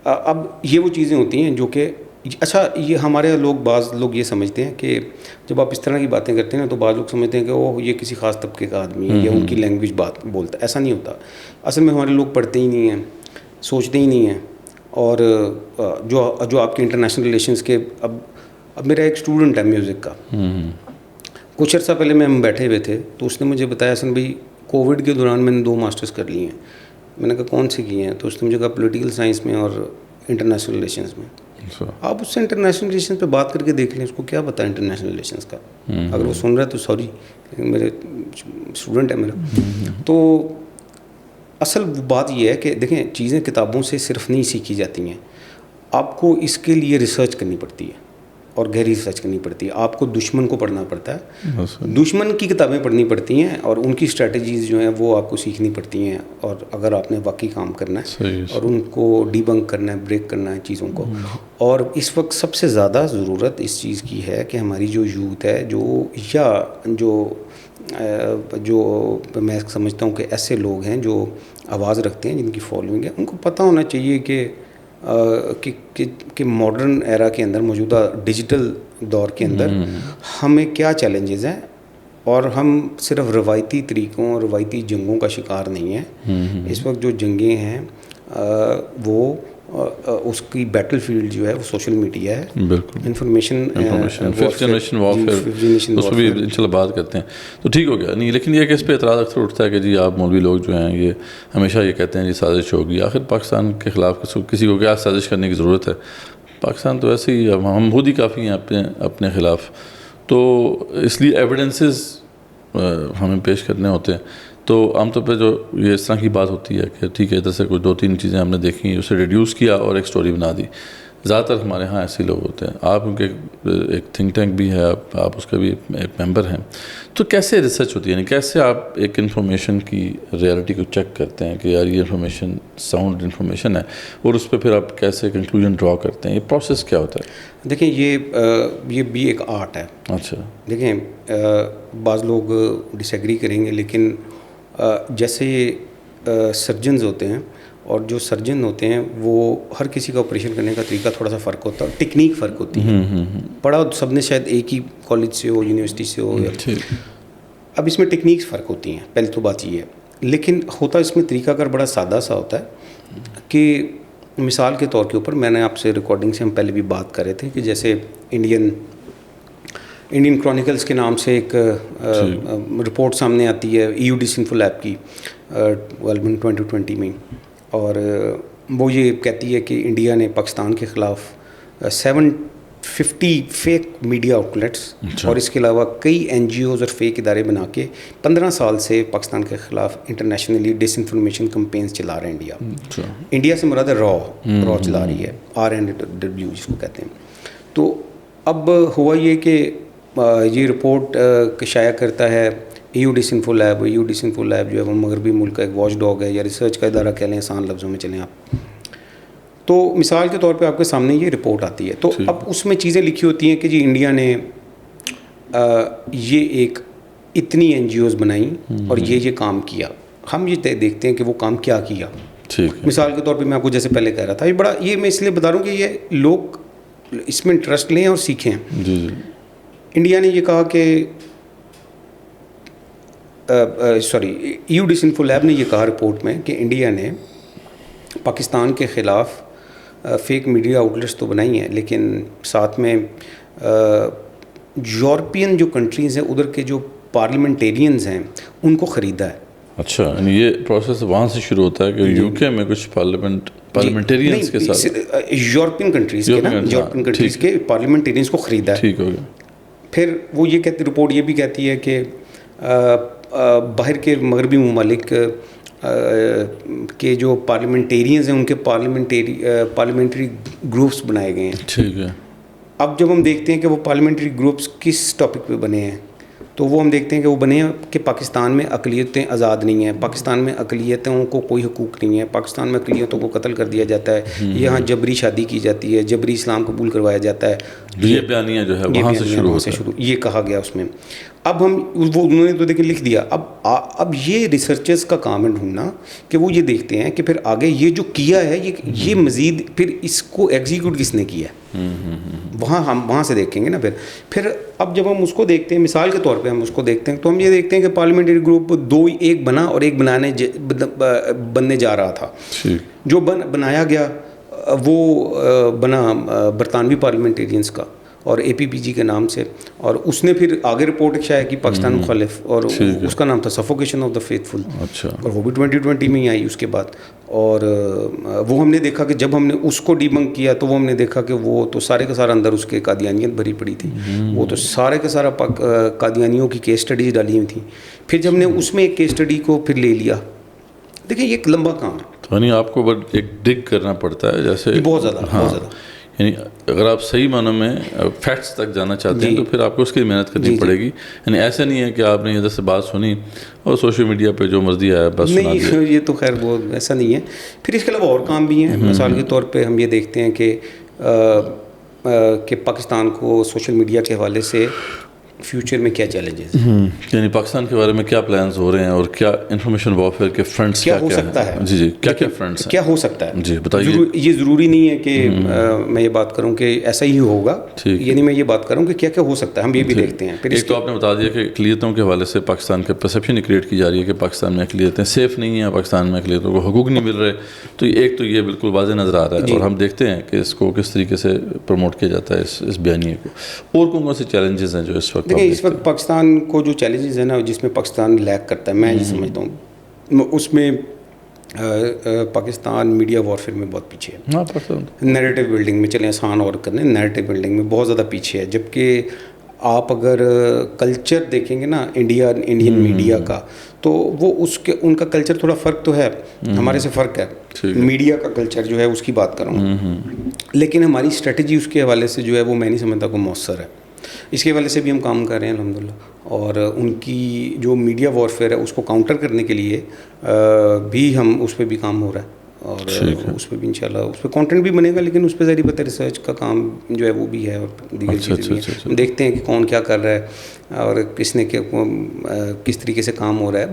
S2: اب یہ وہ چیزیں ہوتی ہیں جو کہ اچھا, یہ ہمارے بعض لوگ یہ سمجھتے ہیں کہ جب آپ اس طرح کی باتیں کرتے ہیں نا تو بعض لوگ سمجھتے ہیں کہ وہ یہ کسی خاص طبقے کا آدمی ہے یا ان کی لینگویج بات بولتا ہے. ایسا نہیں ہوتا. اصل میں ہمارے لوگ پڑھتے ہی نہیں ہیں, سوچتے ہی نہیں ہیں. اور جو آپ کے انٹرنیشنل ریلیشنس کے اب میرا ایک اسٹوڈنٹ ہے میوزک کا, کچھ عرصہ پہلے میں ہم بیٹھے ہوئے تھے تو اس نے مجھے بتایا حسن بھائی کووڈ کے دوران میں نے 2 ماسٹرز کر لیے ہیں. میں نے کہا کون سے کیے ہیں؟ تو اس نے مجھے کہا پولیٹیکل سائنس میں اور انٹرنیشنل ریلیشنز میں. آپ اس سے انٹرنیشنل ریلیشنز پہ بات کر کے دیکھ لیں, اس کو کیا پتا ہے انٹرنیشنل ریلیشنز کا. اگر وہ سن رہا ہے تو سوری, میرے اسٹوڈنٹ ہے میرا. تو اصل بات یہ ہے کہ دیکھیں چیزیں کتابوں سے صرف نہیں سیکھی جاتی ہیں, آپ کو اس کے لیے ریسرچ کرنی پڑتی ہے اور گہری ریسرچ کرنی پڑتی ہے. آپ کو دشمن کو پڑھنا پڑتا ہے, دشمن کی کتابیں پڑھنی پڑتی ہیں اور ان کی اسٹریٹجیز جو ہیں وہ آپ کو سیکھنی پڑتی ہیں. اور اگر آپ نے واقعی کام کرنا ہے اور ان کو ڈی بنک کرنا ہے, بریک کرنا ہے چیزوں کو. اور اس وقت سب سے زیادہ ضرورت اس چیز کی ہے کہ ہماری جو یوتھ ہے جو میں سمجھتا ہوں کہ ایسے لوگ ہیں جو آواز رکھتے ہیں, جن کی فالوئنگ ہے, ان کو پتہ ہونا چاہیے کہ ماڈرن ایرا کے اندر, موجودہ ڈیجیٹل دور کے اندر ہمیں کیا چیلنجز ہیں, اور ہم صرف روایتی طریقوں اور روایتی جنگوں کا شکار نہیں ہیں. اس وقت جو جنگیں ہیں وہ اس کی بیٹل فیلڈ جو ہے وہ سوشل میڈیا ہے. بالکل, انفارمیشن
S1: ففتھ جنریشن وارفیئر, اس پہ بھی انشاءاللہ بات کرتے ہیں. تو ٹھیک ہو گیا نہیں, لیکن یہ کہ اس پہ اعتراض اکثر اٹھتا ہے کہ جی آپ مولوی لوگ جو ہیں یہ ہمیشہ یہ کہتے ہیں جی سازش ہوگی. آخر پاکستان کے خلاف کسی کو کیا سازش کرنے کی ضرورت ہے؟ پاکستان تو ویسے ہی ہم خود ہی کافی ہیں اپنے خلاف. تو اس لیے ایویڈنسز ہمیں پیش کرنے ہوتے ہیں. تو عام طور پہ جو یہ اس طرح کی بات ہوتی ہے کہ ٹھیک ہے ادھر سے کچھ 2-3 چیزیں ہم نے دیکھی, اسے ریڈیوس کیا اور ایک سٹوری بنا دی. زیادہ تر ہمارے ہاں ایسے لوگ ہوتے ہیں. آپ کیونکہ ایک تھنک ٹینک بھی ہے, آپ اس کا بھی ایک ممبر ہیں, تو کیسے ریسرچ ہوتی ہے, یعنی کیسے آپ ایک انفارمیشن کی ریئلٹی کو چیک کرتے ہیں کہ یار یہ انفارمیشن ساؤنڈ انفارمیشن ہے, اور اس پہ پھر آپ کیسے کنکلوژن ڈرا کرتے ہیں؟ یہ پروسیس کیا ہوتا ہے؟
S2: دیکھیں یہ بھی ایک آرٹ ہے.
S1: اچھا,
S2: دیکھیں بعض لوگ ڈس ایگری کریں گے, لیکن جیسے سرجنز ہوتے ہیں, اور جو سرجن ہوتے ہیں وہ ہر کسی کا آپریشن کرنے کا طریقہ تھوڑا سا فرق ہوتا ہے, ٹیکنیک فرق ہوتی ہے. پڑھا سب نے شاید ایک ہی کالج سے ہو, یونیورسٹی سے ہو, اب اس میں ٹیکنیکس فرق ہوتی ہیں, پہلے تو بات یہ ہے. لیکن ہوتا اس میں طریقہ کار بڑا سادہ سا ہوتا ہے کہ مثال کے طور کے اوپر میں نے آپ سے ریکارڈنگ سے ہم پہلے بھی بات کر رہے تھے کہ جیسے انڈین کرونیکلز کے نام سے ایک رپورٹ سامنے آتی ہے ای یو ڈسنفو لیب کی 2020 میں, اور وہ یہ کہتی ہے کہ انڈیا نے پاکستان کے خلاف 750 فیک میڈیا آؤٹلیٹس اور اس کے علاوہ کئی این جی اوز اور فیک ادارے بنا کے 15 سال سے پاکستان کے خلاف انٹرنیشنلی ڈس انفارمیشن کمپینز چلا رہے ہیں. انڈیا سے مراد را چلا رہی ہے, RNW جس کو کہتے ہیں. تو اب ہوا یہ کہ یہ رپورٹ شائع کرتا ہے E U disinfo lab. E U disinfo lab جو ہے وہ مغربی ملک کا ایک واچ ڈاگ ہے, یا ریسرچ کا ادارہ کہہ لیں, آسان لفظوں میں چلیں آپ. تو مثال کے طور پہ آپ کے سامنے یہ رپورٹ آتی ہے, تو اب اس میں چیزیں لکھی ہوتی ہیں کہ جی انڈیا نے یہ ایک اتنی NGOs بنائیں اور یہ کام کیا. ہم یہ دیکھتے ہیں کہ وہ کام کیا کیا. مثال کے طور پہ میں آپ کو جیسے پہلے کہہ رہا تھا، یہ میں اس لیے بتا رہا ہوں کہ یہ لوگ اس میں انٹرسٹ لیں اور سیکھیں. انڈیا نے یہ کہا کہ EU ڈسانفو لیب نے یہ کہا رپورٹ میں کہ انڈیا نے پاکستان کے خلاف فیک میڈیا آؤٹلیٹس تو بنائی ہیں، لیکن ساتھ میں یورپین جو کنٹریز ہیں ادھر کے جو پارلیمنٹیرینز ہیں ان کو خریدا ہے.
S1: اچھا، یعنی یہ پروسیس وہاں سے شروع ہوتا ہے کہ UK میں کچھ پارلیمنٹیرینز کے ساتھ
S2: یورپین کنٹریز کے یورپین کنٹریز کے پارلیمنٹیرینز کو خریدا ہے.
S1: ٹھیک ہو گیا.
S2: پھر وہ یہ کہتی رپورٹ یہ بھی کہتی ہے کہ باہر کے مغربی ممالک کے جو پارلیمنٹیرینز ہیں ان کے پارلیمنٹری گروپس بنائے گئے ہیں.
S1: ٹھیک ہے.
S2: اب جب ہم دیکھتے ہیں کہ وہ پارلیمنٹری گروپس کس ٹاپک پہ بنے ہیں تو وہ ہم دیکھتے ہیں کہ وہ بنے ہیں کہ پاکستان میں اقلیتیں آزاد نہیں ہیں، پاکستان میں اقلیتوں کو کوئی حقوق نہیں ہے، پاکستان میں اقلیتوں کو قتل کر دیا جاتا ہے، یہاں جبری شادی کی جاتی ہے، جبری اسلام قبول کروایا جاتا ہے.
S1: یہ بیانیہ جو ہے وہاں سے شروع ہوتا ہے.
S2: یہ کہا گیا اس میں. اب ہم وہ انہوں نے تو دیکھیں لکھ دیا. اب یہ ریسرچرز کا کام ہے ڈھونڈنا کہ وہ یہ دیکھتے ہیں کہ پھر آگے یہ جو کیا ہے یہ مزید پھر اس کو ایگزیکیوٹ کس نے کیا ہے، وہاں سے دیکھیں گے نا. پھر اب جب ہم اس کو دیکھتے ہیں مثال کے طور پہ ہم اس کو دیکھتے ہیں تو ہم یہ دیکھتے ہیں کہ پارلیمنٹری گروپ ایک بنا اور ایک بننے جا رہا تھا. جو بنایا گیا وہ بنا برطانوی پارلیمنٹیرینز کا اور APPG کے نام سے، اور اس نے پھر آگے رپورٹ شائع کی پاکستان مخالف، اور اس کا نام تھا سفوکیشن آف دا فیتھفل. اور وہ بھی 2020 میں ہی آئی اس کے بعد. اور وہ ہم نے دیکھا کہ جب ہم نے اس کو ڈیبنک کیا تو وہ ہم نے دیکھا کہ وہ تو سارے کا سارا اندر اس کے قادیانیت بھری پڑی تھی. وہ تو سارے کا سارا قادیانیوں کی کیس اسٹڈیز ڈالی ہوئی تھیں. پھر جب نے اس میں ایک کیس اسٹڈی کو پھر لے لیا، دیکھیں یہ ایک لمبا کام ہے.
S1: یعنی آپ کو ایک ڈگ کرنا پڑتا ہے جیسے
S2: بہت زیادہ.
S1: یعنی اگر آپ صحیح معنوں میں فیکٹس تک جانا چاہتے ہیں تو پھر آپ کو اس کی محنت کرنی پڑے گی. یعنی ایسا نہیں ہے کہ آپ نے ادھر سے بات سنی اور سوشل میڈیا پہ جو مرضی آیا بس سنا دیا.
S2: نہیں، یہ تو خیر وہ ایسا نہیں ہے. پھر اس کے علاوہ اور کام بھی ہیں. مثال کے طور پہ ہم یہ دیکھتے ہیں کہ پاکستان کو سوشل میڈیا کے حوالے سے فیوچر میں کیا چیلنجز ہیں،
S1: یعنی پاکستان کے بارے میں کیا پلانز ہو رہے ہیں اور کیا انفارمیشن وارفیئر کے فرنٹس کیا
S2: ہو سکتا ہے.
S1: جی کیا فرنٹس ہیں،
S2: کیا ہو سکتا ہے.
S1: جی بتائیے.
S2: یہ ضروری نہیں ہے کہ میں یہ بات کروں کہ ایسا ہی ہوگا، یعنی میں یہ بات کروں کہ کیا کیا ہو سکتا ہے. ہم یہ بھی دیکھتے ہیں.
S1: ایک تو آپ نے بتا دیا کہ اقلیتوں کے حوالے سے پاکستان کے پرسیپشن کریٹ کی جا رہی ہے کہ پاکستان میں اقلیتیں سیف نہیں ہیں، پاکستان میں اقلیتوں کو حقوق نہیں مل رہے. تو ایک تو یہ بالکل واضح نظر آ رہا ہے، اور ہم دیکھتے ہیں کہ اس کو کس طریقے سے پروموٹ کیا جاتا ہے اس بیانیے کو. اور کون سے چیلنجز ہیں جو اس وقت
S2: پاکستان کو جو چیلنجز ہیں نا جس میں پاکستان لیک کرتا ہے، میں یہ سمجھتا ہوں اس میں پاکستان میڈیا وارفیئر میں بہت پیچھے ہے. نیریٹو بلڈنگ میں چلیں آسان اور کرنے، نیریٹو بلڈنگ میں بہت زیادہ پیچھے ہے. جبکہ آپ اگر کلچر دیکھیں گے نا انڈین میڈیا کا تو وہ ان کا کلچر تھوڑا فرق تو ہے، ہمارے سے فرق ہے. میڈیا کا کلچر جو ہے اس کی بات کروں، لیکن ہماری اسٹریٹجی اس کے حوالے سے جو ہے وہ میں نہیں سمجھتا کو مؤثر ہے. اس کے حوالے سے بھی ہم کام کر رہے ہیں الحمدللہ. اور ان کی جو میڈیا وارفیئر ہے اس کو کاؤنٹر کرنے کے لیے بھی ہم اس پہ بھی کام ہو رہا ہے. اور اس پہ بھی انشاءاللہ اس پہ کانٹینٹ بھی بنے گا، لیکن اس پہ ظاہر بات ہے ریسرچ کا کام جو ہے وہ بھی ہے، اور دیگر چیزیں بھی ہیں. ہم دیکھتے ہیں کہ کون کیا کر رہا ہے اور کس نے کس طریقے سے کام ہو رہا ہے.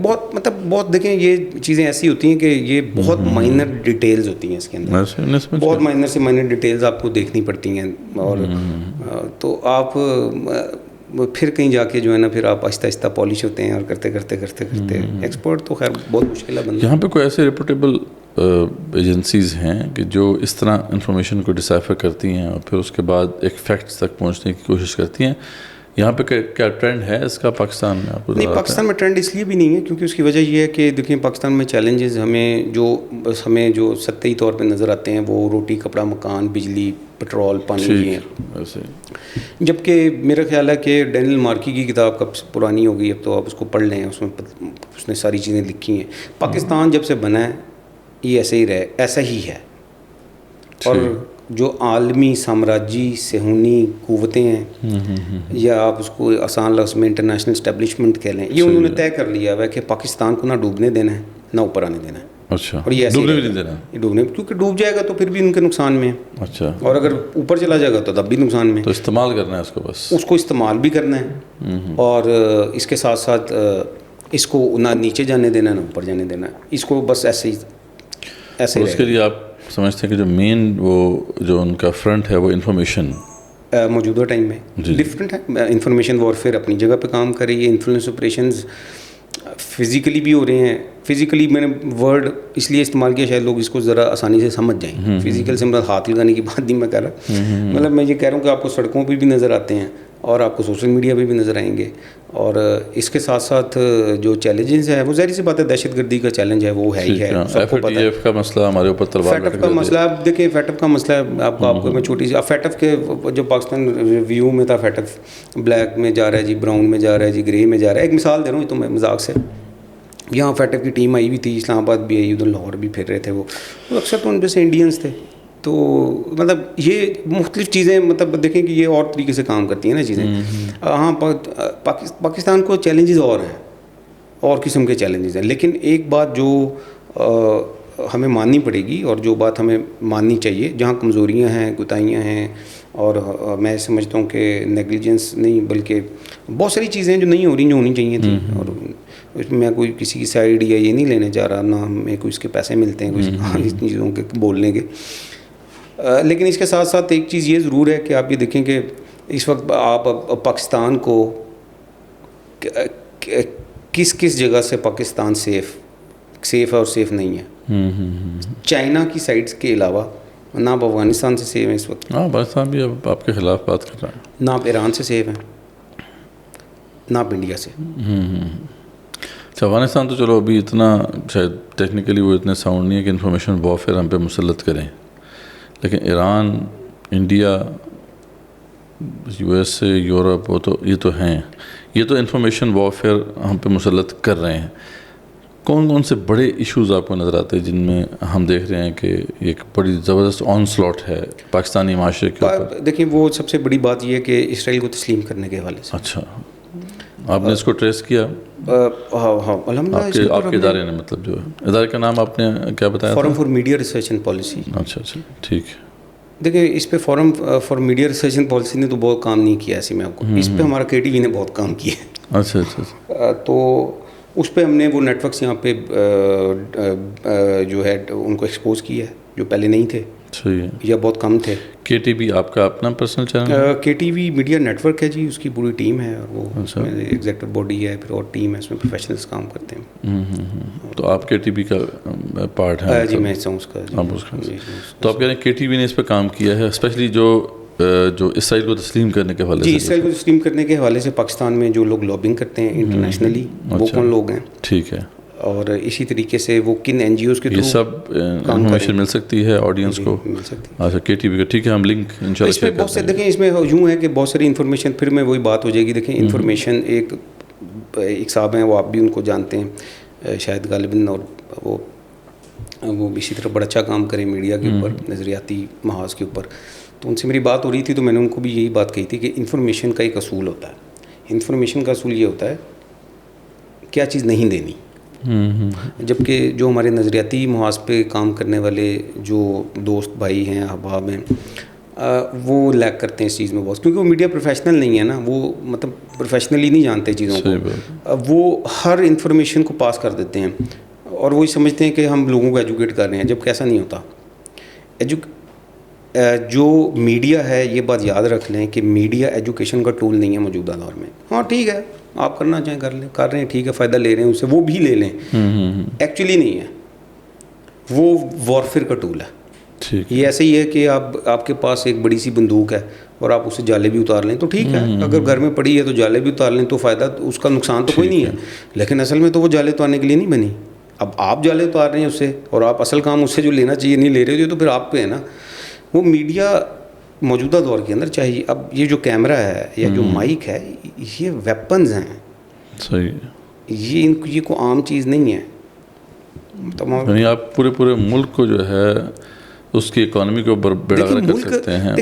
S2: بہت دیکھیں یہ چیزیں ایسی ہوتی ہیں کہ یہ بہت مائنر ڈیٹیلز ہوتی ہیں اس کے اندر، بہت مائنر سے مائنر ڈیٹیلز آپ کو دیکھنی پڑتی ہیں. اور تو آپ پھر کہیں جا کے جو ہے نا پھر آپ آہستہ آہستہ پالش ہوتے ہیں اور کرتے ایکسپرٹ تو خیر بہت مشکل ہے بننا.
S1: یہاں پہ کوئی ایسے ریپوٹیبل ایجنسیز ہیں کہ جو اس طرح انفارمیشن کو ڈسائفر کرتی ہیں اور پھر اس کے بعد ایک فیکٹس تک پہنچنے کی کوشش کرتی ہیں؟ یہاں پہ کیا ٹرینڈ ہے اس کا پاکستان میں؟ آپ کو
S2: نہیں، پاکستان میں ٹرینڈ اس لیے بھی نہیں ہے کیونکہ اس کی وجہ یہ ہے کہ دیکھیں پاکستان میں چیلنجز ہمیں جو سطحی طور پہ نظر آتے ہیں وہ روٹی کپڑا مکان بجلی پیٹرول پانی ہی ہیں. جبکہ میرا خیال ہے کہ ڈینیل مارکی کی کتاب کب پرانی ہو گئی، اب تو آپ اس کو پڑھ لیں، اس نے ساری چیزیں لکھی ہیں. پاکستان جب سے بنا ہے یہ ایسا ہی ہے. اور جو عالمی سامراجی صہیونی قوتیں ہیں یا آپ اس کو آسان لفظ میں انٹرنیشنل اسٹیبلشمنٹ کہہ لیں، یہ انہوں نے طے کر لیا ہے کہ پاکستان کو نہ ڈوبنے دینا ہے نہ اوپر آنے دینا ہے.
S1: اچھا,
S2: اور یہ ایسے
S1: ڈوبنے بھی نہیں دینا,
S2: یہ ڈوبنے, کیونکہ ڈوب جائے گا تو پھر بھی ان کے نقصان میں ہے.
S1: اچھا,
S2: اور اگر اوپر چلا جائے گا تو تب بھی نقصان میں.
S1: تو استعمال کرنا ہے اس کو, بس
S2: اس کو استعمال بھی کرنا ہے, اور اس کے ساتھ ساتھ اس کو نہ نیچے جانے دینا نہ اوپر جانے دینا, اس کو بس ایسے ہی ایسے.
S1: اس کے لیے آپ سمجھتے ہیں کہ جو مین وہ جو ان کا فرنٹ ہے وہ انفارمیشن
S2: موجودہ ٹائم میں ڈفرینٹ ہے. انفارمیشن وارفیئر اپنی جگہ پہ کام کر رہی ہے, انفلوئنس آپریشنز فزیکلی بھی ہو رہے ہیں. فزیکلی میں نے ورڈ اس لیے استعمال کیا شاید لوگ اس کو ذرا آسانی سے سمجھ جائیں. فزیکل سے مراد ہاتھ لگانے کی بات نہیں میں کہہ رہا, مطلب میں یہ کہہ رہا ہوں کہ آپ کو سڑکوں پہ بھی نظر آتے ہیں اور آپ کو سوشل میڈیا پہ بھی نظر آئیں گے. اور اس کے ساتھ ساتھ جو چیلنجز ہیں وہ ظاہر سی بات ہے, دہشت گردی کا چیلنج ہے وہ ہے ہی ہے, سب کو پتہ ہے.
S1: کا مسئلہ ہمارے اوپر تلوار
S2: فیٹ اف کا مسئلہ آپ دیکھیں, فیٹ اف کا مسئلہ ہے آپ کو میں چھوٹی سی, فیٹ اف کے جو پاکستان ریویو میں تھا, فیٹ اف بلیک میں جا رہا ہے جی, براؤن میں جا رہا ہے جی, گرے میں جا رہا ہے. ایک مثال دے رہا ہوں تو میں مذاق سے, یہاں فیٹ اف کی ٹیم آئی ہوئی تھی, اسلام آباد بھی آئی, ادھر لاہور بھی پھر رہے تھے, وہ اکثر تو ان میں سے انڈینس تھے. تو مطلب یہ مختلف چیزیں, مطلب دیکھیں کہ یہ اور طریقے سے کام کرتی ہیں نا چیزیں. ہاں پاکستان کو چیلنجز اور ہیں, اور قسم کے چیلنجز ہیں, لیکن ایک بات جو ہمیں ماننی پڑے گی اور جو بات ہمیں ماننی چاہیے, جہاں کمزوریاں ہیں, کوتاہیاں ہیں, اور میں سمجھتا ہوں کہ نیگلیجنس نہیں بلکہ بہت ساری چیزیں جو نہیں ہو رہی جو ہونی چاہیے تھیں. اور میں کوئی کسی کی سائڈ یا یہ نہیں لینے جا رہا, نہ ہمیں کوئی اس کے پیسے ملتے ہیں کوئی اس چیزوں کے بولنے کے. لیکن اس کے ساتھ ساتھ ایک چیز یہ ضرور ہے کہ آپ یہ دیکھیں کہ اس وقت آپ پاکستان کو کس جگہ سے پاکستان سیف ہے اور سیف نہیں ہے. چائنا کی سائڈس کے علاوہ نہ آپ افغانستان سے سیف ہیں اس وقت.
S1: ہاں, پاکستان بھی اب آپ کے خلاف بات کر رہا ہے.
S2: نہ آپ ایران سے سیف ہیں, نہ آپ انڈیا سے.
S1: اچھا, افغانستان تو چلو ابھی اتنا شاید ٹیکنیکلی وہ اتنے ساؤنڈ نہیں ہے کہ انفارمیشن وارفیئر ہم پہ مسلط کریں, لیکن Iran, India, U S A, Europe, وہ تو یہ تو ہیں, یہ تو انفارمیشن وارفیئر ہم پہ مسلط کر رہے ہیں. کون کون سے بڑے ایشوز آپ کو نظر آتے ہیں جن میں ہم دیکھ رہے ہیں کہ ایک بڑی زبردست آن سلاٹ ہے پاکستانی معاشرے کے اوپر؟
S2: دیکھیں وہ سب سے بڑی بات یہ ہے کہ اسرائیل کو تسلیم کرنے کے حوالے سے.
S1: اچھا, آپ نے اس کو ٹریس کیا؟
S2: ہاں الحمدللہ.
S1: آپ کے ادارے نے, مطلب جو ادارے کا نام آپ نے کیا بتایا؟
S2: Forum for media research and policy.
S1: اچھا, ٹھیک ہے.
S2: دیکھیں اس پہ forum for media research and policy نے تو بہت کام نہیں کیا ایسے میں آپ کو, اس پہ ہمارا کے ٹی وی نے بہت کام کیا ہے.
S1: اچھا.
S2: تو اس پہ ہم نے وہ نیٹ ورکس یہاں پہ جو ہے ان کو ایکسپوز کیا ہے جو پہلے نہیں تھے.
S1: صحیح ہے.
S2: یا بہت کم تھے.
S1: کے ٹی وی آپ کا اپنا personal channel?
S2: K T V media network ہے جی, اس کی پوری ٹیم ہے, اور وہ اس میں ایگزیکٹو باڈی ہے, پھر اور ٹیم ہے, اس میں پروفیشنلس کام کرتے ہیں.
S1: تو آپ کے ٹی وی کا پارٹ ہے؟
S2: جی میں اس کا.
S1: تو آپ کہہ رہے ہیں کے ٹی وی نے اس پہ کام کیا ہے, اسپیشلی جو اسرائیل کو تسلیم کرنے کے حوالے سے؟
S2: جی, اسرائیل کو تسلیم کرنے کے حوالے سے پاکستان میں جو لوگ لابنگ کرتے ہیں انٹرنیشنلی, وہ کون لوگ ہیں؟
S1: ٹھیک ہے.
S2: اور اسی طریقے سے وہ کن این جی اوز کے
S1: یہ سب انفارمیشن مل سکتی ہے آڈینس کو؟
S2: مل سکتی ہے.
S1: اچھا, کے ٹی وی کا, ٹھیک ہے, ہم لنک انشاءاللہ
S2: اس میں بہت سے دیکھیں, اس میں یوں ہے کہ بہت ساری انفارمیشن, پھر میں وہی بات ہو جائے گی. دیکھیں انفارمیشن ایک صاحب ہیں, وہ آپ بھی ان کو جانتے ہیں شاید غالباً, اور وہ اسی طرح بڑا اچھا کام کریں میڈیا کے اوپر, نظریاتی محاذ کے اوپر. تو ان سے میری بات ہو رہی تھی تو میں نے ان کو بھی یہی بات کہی تھی کہ انفارمیشن کا ایک اصول ہوتا ہے. انفارمیشن کا اصول یہ ہوتا ہے کیا چیز نہیں دینی, جبکہ جو ہمارے نظریاتی محاذ پہ کام کرنے والے جو دوست بھائی ہیں, احباب ہیں, وہ لیک کرتے ہیں اس چیز میں بہت, کیونکہ وہ میڈیا پروفیشنل نہیں ہے نا, وہ مطلب پروفیشنلی نہیں جانتے چیزوں کو. وہ ہر انفارمیشن کو پاس کر دیتے ہیں اور وہی سمجھتے ہیں کہ ہم لوگوں کو ایجوکیٹ کر رہے ہیں, جبکہ ایسا نہیں ہوتا. جو میڈیا ہے, یہ بات یاد رکھ لیں کہ میڈیا ایجوکیشن کا ٹول نہیں ہے موجودہ دور میں. ہاں ٹھیک ہے, آپ کرنا چاہیں کر لیں, کر رہے ہیں ٹھیک ہے, فائدہ لے رہے ہیں اس سے, وہ بھی لے لیں. ایکچولی نہیں ہے, وہ وارفیئر کا ٹول ہے. یہ ایسے ہی ہے کہ آپ کے پاس ایک بڑی سی بندوق ہے اور آپ اسے جالے بھی اتار لیں تو ٹھیک ہے, اگر گھر میں پڑی ہے تو جالے بھی اتار لیں تو فائدہ, اس کا نقصان تو کوئی نہیں ہے. لیکن اصل میں تو وہ جالے اتارنے کے لیے نہیں بنی. اب آپ جالے اتار رہے ہیں اس سے, اور آپ اصل کام اس سے جو لینا چاہیے نہیں لے رہے ہو, تو پھر آپ پہ ہے نا. وہ میڈیا موجودہ دور کے اندر چاہیے, اب یہ جو کیمرہ ہے یا جو مائک ہے, یہ ویپنز ہیں.
S1: صحیح.
S2: یہ کوئی عام چیز نہیں ہے.
S1: یعنی آپ پورے ملک کو جو ہے اس کی اکانومی کو بیڑا غرق کر سکتے ہیں.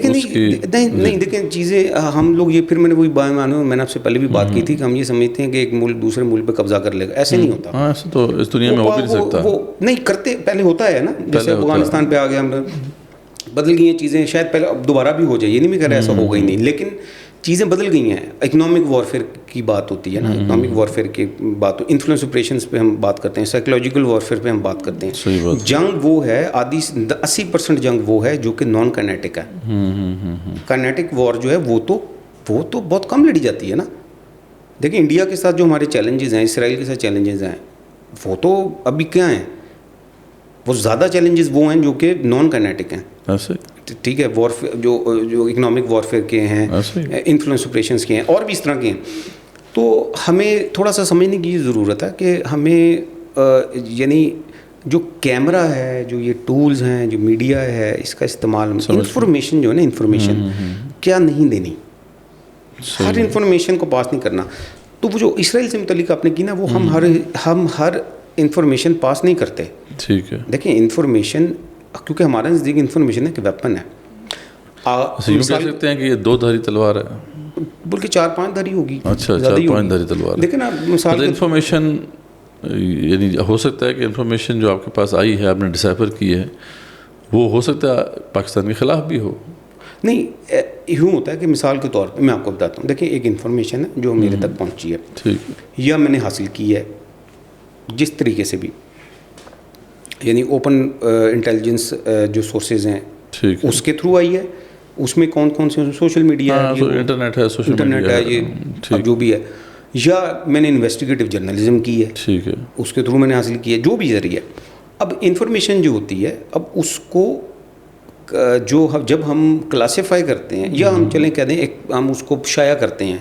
S2: نہیں دیکھیں چیزیں ہم لوگ یہ پھر میں نے وہی میں نے آپ سے پہلے بھی بات کی تھی کہ ہم یہ سمجھتے ہیں کہ ایک ملک دوسرے ملک پہ قبضہ کر لے گا. ایسے نہیں ہوتا.
S1: ہاں ایسے تو اس دنیا میں ہو بھی نہیں سکتا.
S2: وہ نہیں کرتے, پہلے ہوتا ہے نا, جیسے افغانستان پہ آ گیا, ہم بدل گئی ہیں چیزیں, شاید پہلے اب دوبارہ بھی ہو جائے, یہ نہیں میں کہہ رہا ایسا ہوگا ہی نہیں, لیکن چیزیں بدل گئی ہیں. اکنامک وارفیئر کی بات ہوتی ہے نا, اکنامک وارفیئر کی بات, انفلوئنس آپریشنس پہ ہم بات کرتے ہیں, سائیکولوجیکل وارفیئر پہ ہم بات کرتے ہیں. جنگ وہ ہے 80% جنگ وہ ہے جو کہ نان کائنیٹک ہے. کائنیٹک وار جو ہے وہ تو بہت کم لڑی جاتی ہے نا. دیکھیں انڈیا کے ساتھ جو ہمارے چیلنجز ہیں, اسرائیل کے ساتھ چیلنجز ہیں, وہ تو ابھی کیا ہیں, وہ زیادہ چیلنجز وہ ہیں جو کہ نان کائنیٹک ہیں. ٹھیک ہے, وارفیئر جو اکنامک وارفیئر کے ہیں, انفلوئنس آپریشنس کے ہیں, اور بھی اس طرح کے ہیں. تو ہمیں تھوڑا سا سمجھنے کی ضرورت ہے کہ ہمیں یعنی جو کیمرہ ہے, جو یہ ٹولز ہیں, جو میڈیا ہے, اس کا استعمال, انفارمیشن جو ہے نا, انفارمیشن کیا نہیں دینی, ہر انفارمیشن کو پاس نہیں کرنا. تو وہ جو اسرائیل سے متعلق آپ نے کی نا, وہ ہم ہر انفارمیشن پاس نہیں کرتے. ٹھیک ہے, دیکھیں انفارمیشن, کیونکہ ہمارا نزدیک انفارمیشن ایک ویپن ہے.
S1: یوں کہہ سکتے ہیں کہ یہ 2 دھاری تلوار ہے,
S2: بلکہ 4-5 دھاری ہوگی.
S1: اچھا 4-5 دھاری تلوار.
S2: دیکھیں نا مثال
S1: انفارمیشن, یعنی ہو سکتا ہے کہ انفارمیشن جو آپ کے پاس آئی ہے, آپ نے ڈسائفر کی ہے, وہ ہو سکتا ہے پاکستان کے خلاف بھی ہو.
S2: نہیں, یوں ہوتا ہے کہ مثال کے طور پہ میں آپ کو بتاتا ہوں. دیکھیں ایک انفارمیشن ہے جو میرے تک پہنچی ہے, یا میں نے حاصل کی ہے جس طریقے سے بھی, یعنی اوپن انٹیلیجنس جو سورسز ہیں اس کے تھرو آئی ہے. اس میں کون سے سوشل میڈیا ہے,
S1: انٹرنیٹ ہے,
S2: یہ جو بھی ہے, یا میں نے انویسٹیگیٹو جرنلزم کی ہے, ٹھیک ہے, اس کے تھرو میں نے حاصل کی ہے, جو بھی ذریعہ. اب انفارمیشن جو ہوتی ہے, اب اس کو جو جب ہم کلاسیفائی کرتے ہیں, یا ہم چلیں کہہ دیں ہم اس کو شائع کرتے ہیں,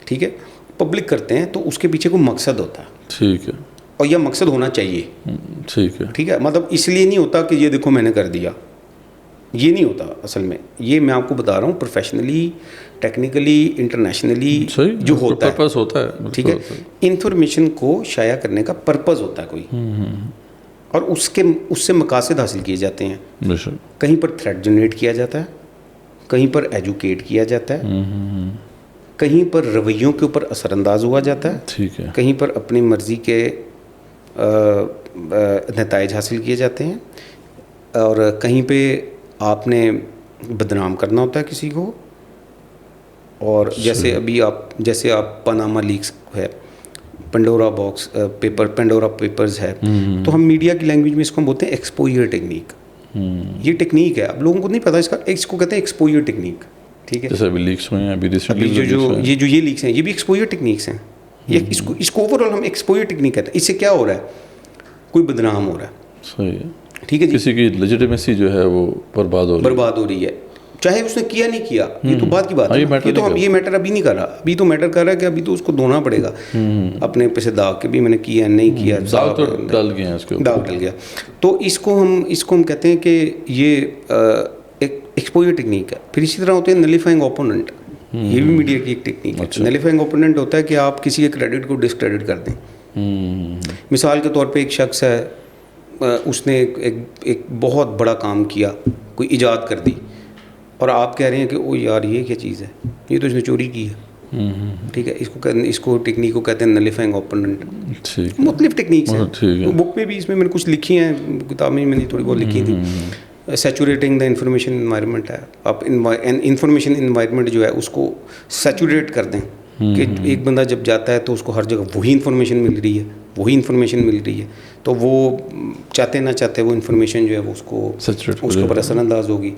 S2: ٹھیک ہے, پبلک کرتے ہیں, تو اس کے پیچھے کوئی مقصد ہوتا ہے. ٹھیک ہے, اور یہ مقصد ہونا چاہیے. ٹھیک ہے, مطلب اس لیے نہیں ہوتا کہ یہ دیکھو میں نے کر دیا, یہ نہیں ہوتا اصل میں. یہ میں آپ کو بتا رہا ہوں پروفیشنلی, ٹیکنیکلی, انٹرنیشنلی جو ہوتا ہے, ٹھیک ہے, انفارمیشن کو شائع کرنے کا پرپز ہوتا ہے کوئی, اور اس سے مقاصد حاصل کیے جاتے ہیں. کہیں پر تھریٹ جنریٹ کیا جاتا ہے, کہیں پر ایجوکیٹ کیا جاتا ہے, کہیں پر رویوں کے اوپر اثر انداز ہوا جاتا ہے, کہیں پر اپنی مرضی کے نتائج حاصل کیے جاتے ہیں, اور کہیں پہ آپ نے بدنام کرنا ہوتا ہے کسی کو. اور جیسے ابھی جیسے آپ پاناما لیکس ہے, Pandora box paper, Pandora papers ہے, تو ہم میڈیا کی لینگویج میں اس کو ہم بولتے ہیں ایکسپوئر ٹیکنیک. یہ ٹیکنیک ہے, اب لوگوں کو نہیں پتا اس کو کہتے ہیں ایکسپوئر ٹیکنیک. ٹھیک ہے, جیسے ابھی لیکس ہوئے ہیں, ابھی یہ لیکس ہیں, یہ بھی ایکسپوئر ٹیکنیکس ہیں. اس کو اوور آل ہم ایکسپوئر ٹیکنیک کہتے ہیں. اس سے کیا ہو رہا ہے, کوئی بدنام ہو رہا ہے. صحیح ہے, ٹھیک ہے, کسی کی لیجیٹیمیسی جو ہے وہ برباد ہو رہی ہے, چاہے اس نے کیا نہیں کیا, یہ تو بات کی بات ہے. یہ میٹر ابھی نہیں کر رہا, ابھی تو میٹر کر رہا ہے کہ ابھی تو اس کو دھونا پڑے گا اپنے پیسے داغ کے, بھی میں نے کیا نہیں کیا, داغ ڈل گیا. تو اس کو ہم کہتے ہیں کہ یہ ایک ایکسپوئر ٹیکنیک ہے. پھر اسی طرح ہوتے ہیں نلیفائنگ اوپوننٹ. یہ بھی میڈیا کی ایک ٹیکنیک ہے. نلیفائنگ اوپوننٹ ہوتا ہے کہ آپ کسی کے کریڈٹ کو ڈسکریڈٹ کر دیں. مثال کے طور پہ ایک شخص ہے, اس نے ایک بہت بڑا کام کیا, کوئی ایجاد کر دی, اور آپ کہہ رہے ہیں کہ او یار یہ کیا چیز ہے, یہ تو اس نے چوری کی ہے. ٹھیک ہے, اس کو ٹیکنیک کو کہتے ہیں نلیفائنگ اوپوننٹ. مختلف ٹیکنیکس ہیں, بک میں بھی اس میں نے کچھ لکھی ہیں, کتاب میں نے تھوڑی بہت لکھی تھی. سیچوریٹنگ دا انفارمیشن انوائرمنٹ ہے. آپ انفارمیشن انوائرمنٹ جو ہے اس کو سیچوریٹ کر دیں, کہ ایک بندہ جب جاتا ہے تو اس کو ہر جگہ وہی انفارمیشن مل رہی ہے, تو وہ چاہتے نہ چاہتے وہ انفارمیشن جو ہے وہ اس کے اوپر اثر انداز ہوگی.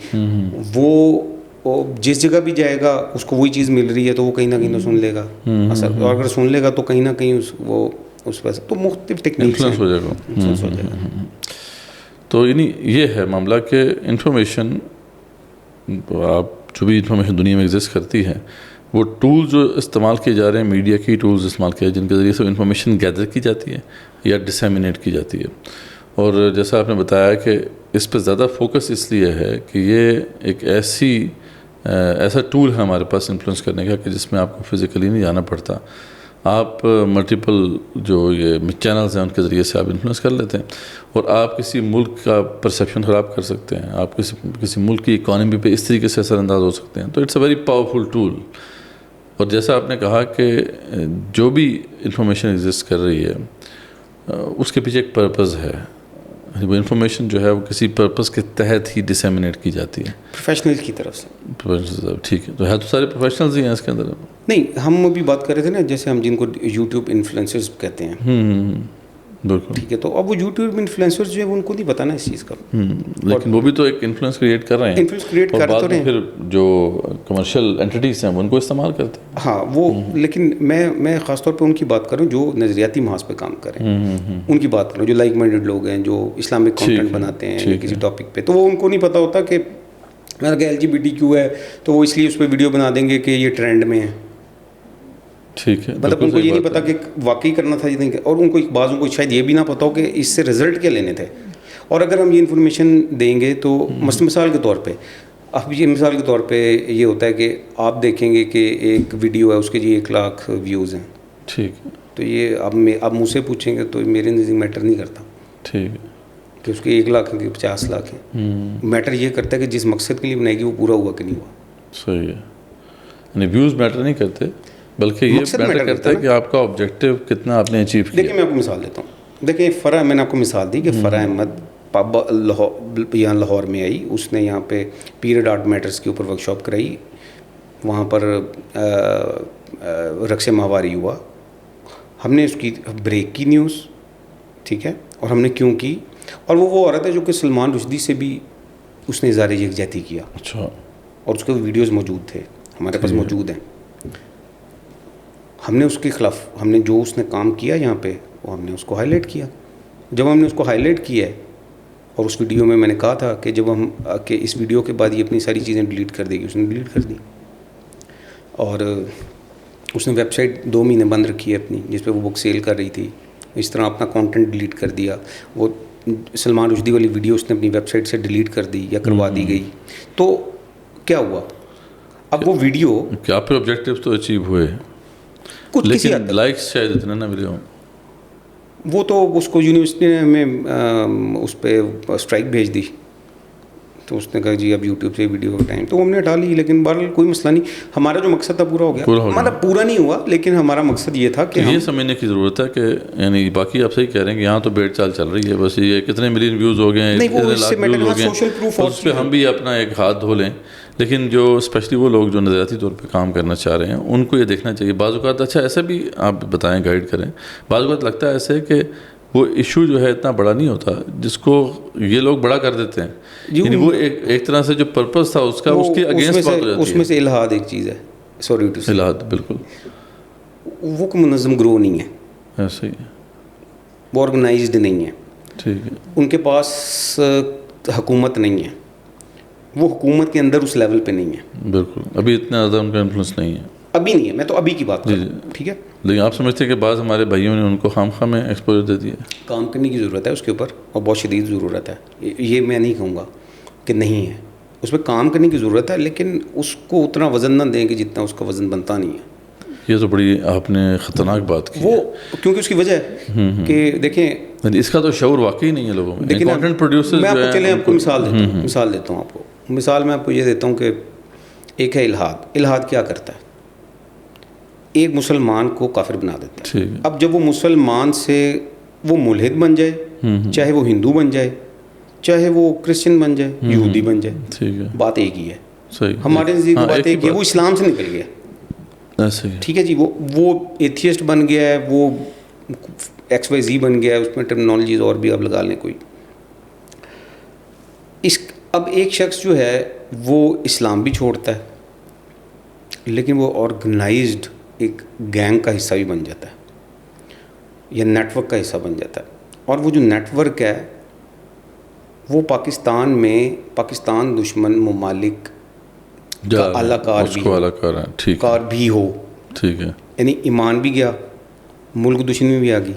S2: وہ جس جگہ بھی جائے گا اس کو وہی چیز مل رہی ہے, تو وہ کہیں نہ کہیں تو سن لے گا اثر, اور اگر سن لے گا تو کہیں نہ کہیں وہ اس پہ, تو مختلف ٹیکنیکس ہو جائے گا.
S1: تو یعنی یہ ہے معاملہ کہ انفارمیشن, آپ جو بھی انفارمیشن دنیا میں ایگزسٹ کرتی ہے, وہ ٹولز جو استعمال کیے جا رہے ہیں, میڈیا کی ٹولز استعمال کیے جن کے ذریعے سے انفارمیشن گیدر کی جاتی ہے یا ڈسیمینیٹ کی جاتی ہے. اور جیسا آپ نے بتایا کہ اس پہ زیادہ فوکس اس لیے ہے کہ یہ ایک ایسا ٹول ہے ہمارے پاس انفلوئنس کرنے کا کہ جس میں آپ کو فزیکلی نہیں جانا پڑتا, آپ ملٹیپل جو یہ چینلز ہیں ان کے ذریعے سے آپ انفلوئنس کر لیتے ہیں اور آپ کسی ملک کا پرسیپشن خراب کر سکتے ہیں, آپ کسی ملک کی اکانومی پہ اس طریقے سے اثر انداز ہو سکتے ہیں. تو it's a very powerful tool. اور جیسا آپ نے کہا کہ جو بھی انفارمیشن ایگزسٹ کر رہی ہے اس کے پیچھے ایک پرپز ہے, وہ انفارمیشن جو ہے وہ کسی پرپز کے تحت ہی ڈسیمنیٹ کی جاتی ہے
S2: پروفیشنل کی طرف سے.
S1: ٹھیک ہے, تو ہے تو سارے پروفیشنلز ہی ہیں اس کے اندر.
S2: نہیں, ہم ابھی بات کر رہے تھے نا, جیسے ہم جن کو یوٹیوب انفلوئنسرز کہتے ہیں,
S1: بالکل
S2: ٹھیک ہے, تو اب وہ یوٹیوب انفلوئنسرز جو ہے ان کو نہیں پتا نا اس چیز کا,
S1: لیکن وہ بھی تو ایک انفلوئنس کریٹ کر رہے ہیں,
S2: انفلوئنس کریٹ کر تو رہے ہیں,
S1: پھر جو کمرشل انٹیٹیز ہیں ان کو استعمال کرتے ہیں.
S2: ہاں وہ, لیکن میں خاص طور پہ ان کی بات کروں جو نظریاتی محاذ پہ کام کریں, ان کی بات کروں جو لائک مائنڈیڈ لوگ ہیں, جو اسلامک کانٹینٹ بناتے ہیں کسی ٹاپک پہ, تو وہ ان کو نہیں پتا ہوتا کہ میں نے کہا LGBTQ ہے تو وہ اس لیے اس پہ ویڈیو بنا دیں گے کہ یہ ٹرینڈ میں ہے.
S1: ٹھیک ہے,
S2: مطلب ان کو یہ نہیں پتا کہ واقعی کرنا تھا, اور ان کو بعضوں کو شاید یہ بھی نہ پتا ہو کہ اس سے رزلٹ کیا لینے تھے. اور اگر ہم یہ انفارمیشن دیں گے تو مثال کے طور پہ, اب یہ مثال کے طور پہ یہ ہوتا ہے کہ آپ دیکھیں گے کہ ایک ویڈیو ہے اس کے جی 1 لاکھ ویوز ہیں,
S1: ٹھیک ہے,
S2: تو یہ اب مجھ سے پوچھیں گے تو میرے نزدیک میٹر نہیں کرتا,
S1: ٹھیک ہے,
S2: کہ اس کے 1 لاکھ ہیں کہ 50 لاکھ ہیں. میٹر یہ کرتا ہے کہ جس مقصد کے لیے بنائے گی وہ پورا ہوا کہ نہیں ہوا.
S1: صحیح ہے, یعنی ویوز میٹر نہیں کرتے بلکہ یہ میٹر کرتا ہے کہ آپ کا آبجیکٹیو کتنا آپ نے اچیو کیا.
S2: دیکھیں میں آپ کو مثال دیتا ہوں, دیکھیں فرح, میں نے آپ کو مثال دی کہ فرح احمد پب یہاں لاہور میں آئی, اس نے یہاں پہ پیریڈ آرٹ میٹرز کے اوپر ورک شاپ کرائی, وہاں پر رقص ماہواری ہوا, ہم نے اس کی بریک کی نیوز, ٹھیک ہے, اور ہم نے کیوں کی, اور وہ عورت ہے جو کہ سلمان رشدی سے بھی اس نے اظہار یکجہتی کیا.
S1: اچھا,
S2: اور اس کے ویڈیوز موجود تھے, ہمارے پاس موجود ہیں. ہم نے اس کے خلاف, ہم نے جو اس نے کام کیا یہاں پہ, وہ ہم نے اس کو ہائی لائٹ کیا. جب ہم نے اس کو ہائی لائٹ کیا ہے, اور اس ویڈیو میں میں نے کہا تھا کہ جب ہم کہ اس ویڈیو کے بعد یہ اپنی ساری چیزیں ڈیلیٹ کر دے گی, اس نے ڈیلیٹ کر دی. اور اس نے ویب سائٹ 2 مہینے بند رکھی ہے اپنی, جس پہ وہ بک سیل کر رہی تھی. اس طرح اپنا کانٹینٹ ڈیلیٹ کر دیا. وہ سلمان رشدی والی ویڈیو اس نے اپنی ویب سائٹ سے ڈیلیٹ کر دی یا کروا دی گئی. تو کیا ہوا, اب وہ ویڈیو
S1: کیا پھر آبجیکٹیو تو اچیو ہوئے, لیکن لائکس شاید اتنا نہ ملے ہوں.
S2: وہ تو اس کو یونیورسٹی نے ہمیں اس پہ اسٹرائک بھیج دی, تو اس نے کہا جی اب یوٹیوب سے ویڈیو کا ٹائم, تو ہم نے ہٹا لی. لیکن بہرحال کوئی مسئلہ نہیں, ہمارا جو مقصد تھا پورا ہو گیا. مطلب پورا نہیں ہوا, لیکن ہمارا مقصد یہ تھا کہ
S1: یہ سمجھنے کی ضرورت ہے کہ یعنی باقی آپ صحیح کہہ رہے ہیں کہ یہاں تو بیٹ چال چل رہی ہے, بس یہ کتنے ملین ویوز ہو گئے ہیں, کتنے لاکھ ویوز ہو گئے ہیں, اس پہ ہم بھی اپنا ایک ہاتھ دھو لیں. لیکن جو اسپیشلی وہ لوگ جو نظریاتی طور پہ کام کرنا چاہ رہے ہیں ان کو یہ دیکھنا چاہیے. بعض اوقات اچھا ایسا بھی آپ بتائیں, گائیڈ کریں, بعض اوقات لگتا ہے ایسے کہ وہ ایشو جو ہے اتنا بڑا نہیں ہوتا جس کو یہ لوگ بڑا کر دیتے ہیں, یعنی وہ ایک طرح سے جو پرپز تھا اس کا اس کے اگینسٹ بات ہو جاتی ہے.
S2: اس میں سے الہاد ایک چیز ہے, سوری ٹو سے
S1: الہاد, بالکل
S2: وہ کوئی منظم گروہ نہیں ہے,
S1: ایسے ہی
S2: وہ آرگنائزڈ نہیں ہے,
S1: ٹھیک ہے,
S2: ان کے پاس حکومت نہیں ہے, وہ حکومت کے اندر اس لیول پہ نہیں ہے.
S1: بالکل, ابھی اتنا زیادہ ان کا انفلوئنس نہیں ہے,
S2: ابھی نہیں ہے. میں تو ابھی کی بات کر رہا ہوں, ٹھیک ہے.
S1: لیکن آپ سمجھتے ہیں کہ بعض ہمارے بھائیوں نے ان کو خام خواہ میں ایکسپوجر دے دیا.
S2: کام کرنے کی ضرورت ہے اس کے اوپر, اور بہت شدید ضرورت ہے. یہ میں نہیں کہوں گا کہ نہیں ہے, اس پہ کام کرنے کی ضرورت ہے, لیکن اس کو اتنا وزن نہ دیں کہ جتنا اس کا وزن بنتا نہیں ہے.
S1: یہ تو بڑی آپ نے خطرناک بات کی.
S2: وہ کیونکہ اس کی وجہ ہے کہ دیکھیں
S1: اس کا تو شعور واقعی نہیں ہے لوگوں میں. کنٹینٹ پروڈیوسر
S2: میں آپ کو چلیں آپ کو مثال دیتا ہوں آپ کو. مثال میں آپ کو یہ دیتا ہوں کہ ایک ہے الہاد. الہاد کیا کرتا ہے, ایک مسلمان کو کافر بنا دیتا ہے. اب جب وہ مسلمان سے وہ ملحد بن جائے, چاہے وہ ہندو بن جائے, چاہے وہ کرسچن بن جائے, یہودی بن جائے, بات ایک ہی ہے. ہمارے نزدیک بات ایک ہے, وہ اسلام سے نکل گیا, ٹھیک ہے جی. وہ ایتھیسٹ بن گیا ہے, وہ XYZ بن گیا ہے, اس میں ٹرمنالوجیز اور بھی آپ لگا لیں کوئی. اب ایک شخص جو ہے وہ اسلام بھی چھوڑتا ہے, لیکن وہ آرگنائزڈ ایک گینگ کا حصہ بھی بن جاتا ہے, یا نیٹ ورک کا حصہ بن جاتا ہے. اور وہ جو نیٹ ورک ہے وہ پاکستان میں پاکستان دشمن ممالک کا اعلیٰ کار بھی ہو,
S1: ٹھیک ہے.
S2: یعنی ایمان بھی گیا, ملک دشمنی بھی آ گئی,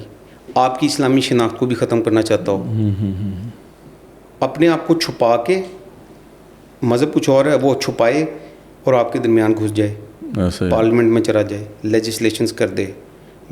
S2: آپ کی اسلامی شناخت کو بھی ختم کرنا چاہتا ہو, اپنے آپ کو چھپا کے, مذہب کچھ اور ہے وہ چھپائے اور آپ کے درمیان گھس جائے, پارلیمنٹ میں چلا جائے, لیجسلیشنز کر دے,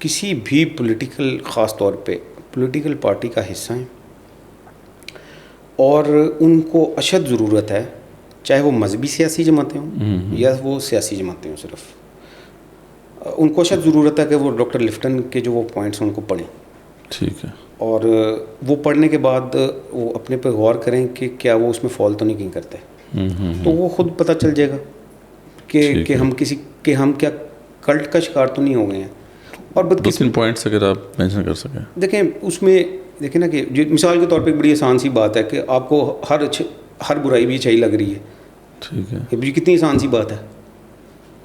S2: کسی بھی پولیٹیکل، خاص طور پہ پولیٹیکل پارٹی کا حصہ ہیں اور ان کو اشد ضرورت ہے، چاہے وہ مذہبی سیاسی جماعتیں ہوں یا وہ سیاسی جماعتیں ہوں، صرف ان کو اشد ضرورت ہے کہ وہ ڈاکٹر لفٹن کے جو وہ پوائنٹس ہیں ان کو پڑھیں.
S1: ٹھیک ہے.
S2: اور وہ پڑھنے کے بعد وہ اپنے پہ غور کریں کہ کیا وہ اس میں فال تو نہیں کہیں کرتے. تو وہ خود پتہ چل جائے گا کہ ہم کیا کلٹ کا شکار تو نہیں ہو گئے ہیں. اور
S1: دو تین پوائنٹس اگر آپ مینشن کر سکیں.
S2: دیکھیں اس میں دیکھیں نا کہ مثال کے طور پہ ایک بڑی آسان سی بات ہے کہ آپ کو ہر برائی بھی اچھائی لگ رہی ہے.
S1: ٹھیک ہے.
S2: یہ کتنی آسان سی بات ہے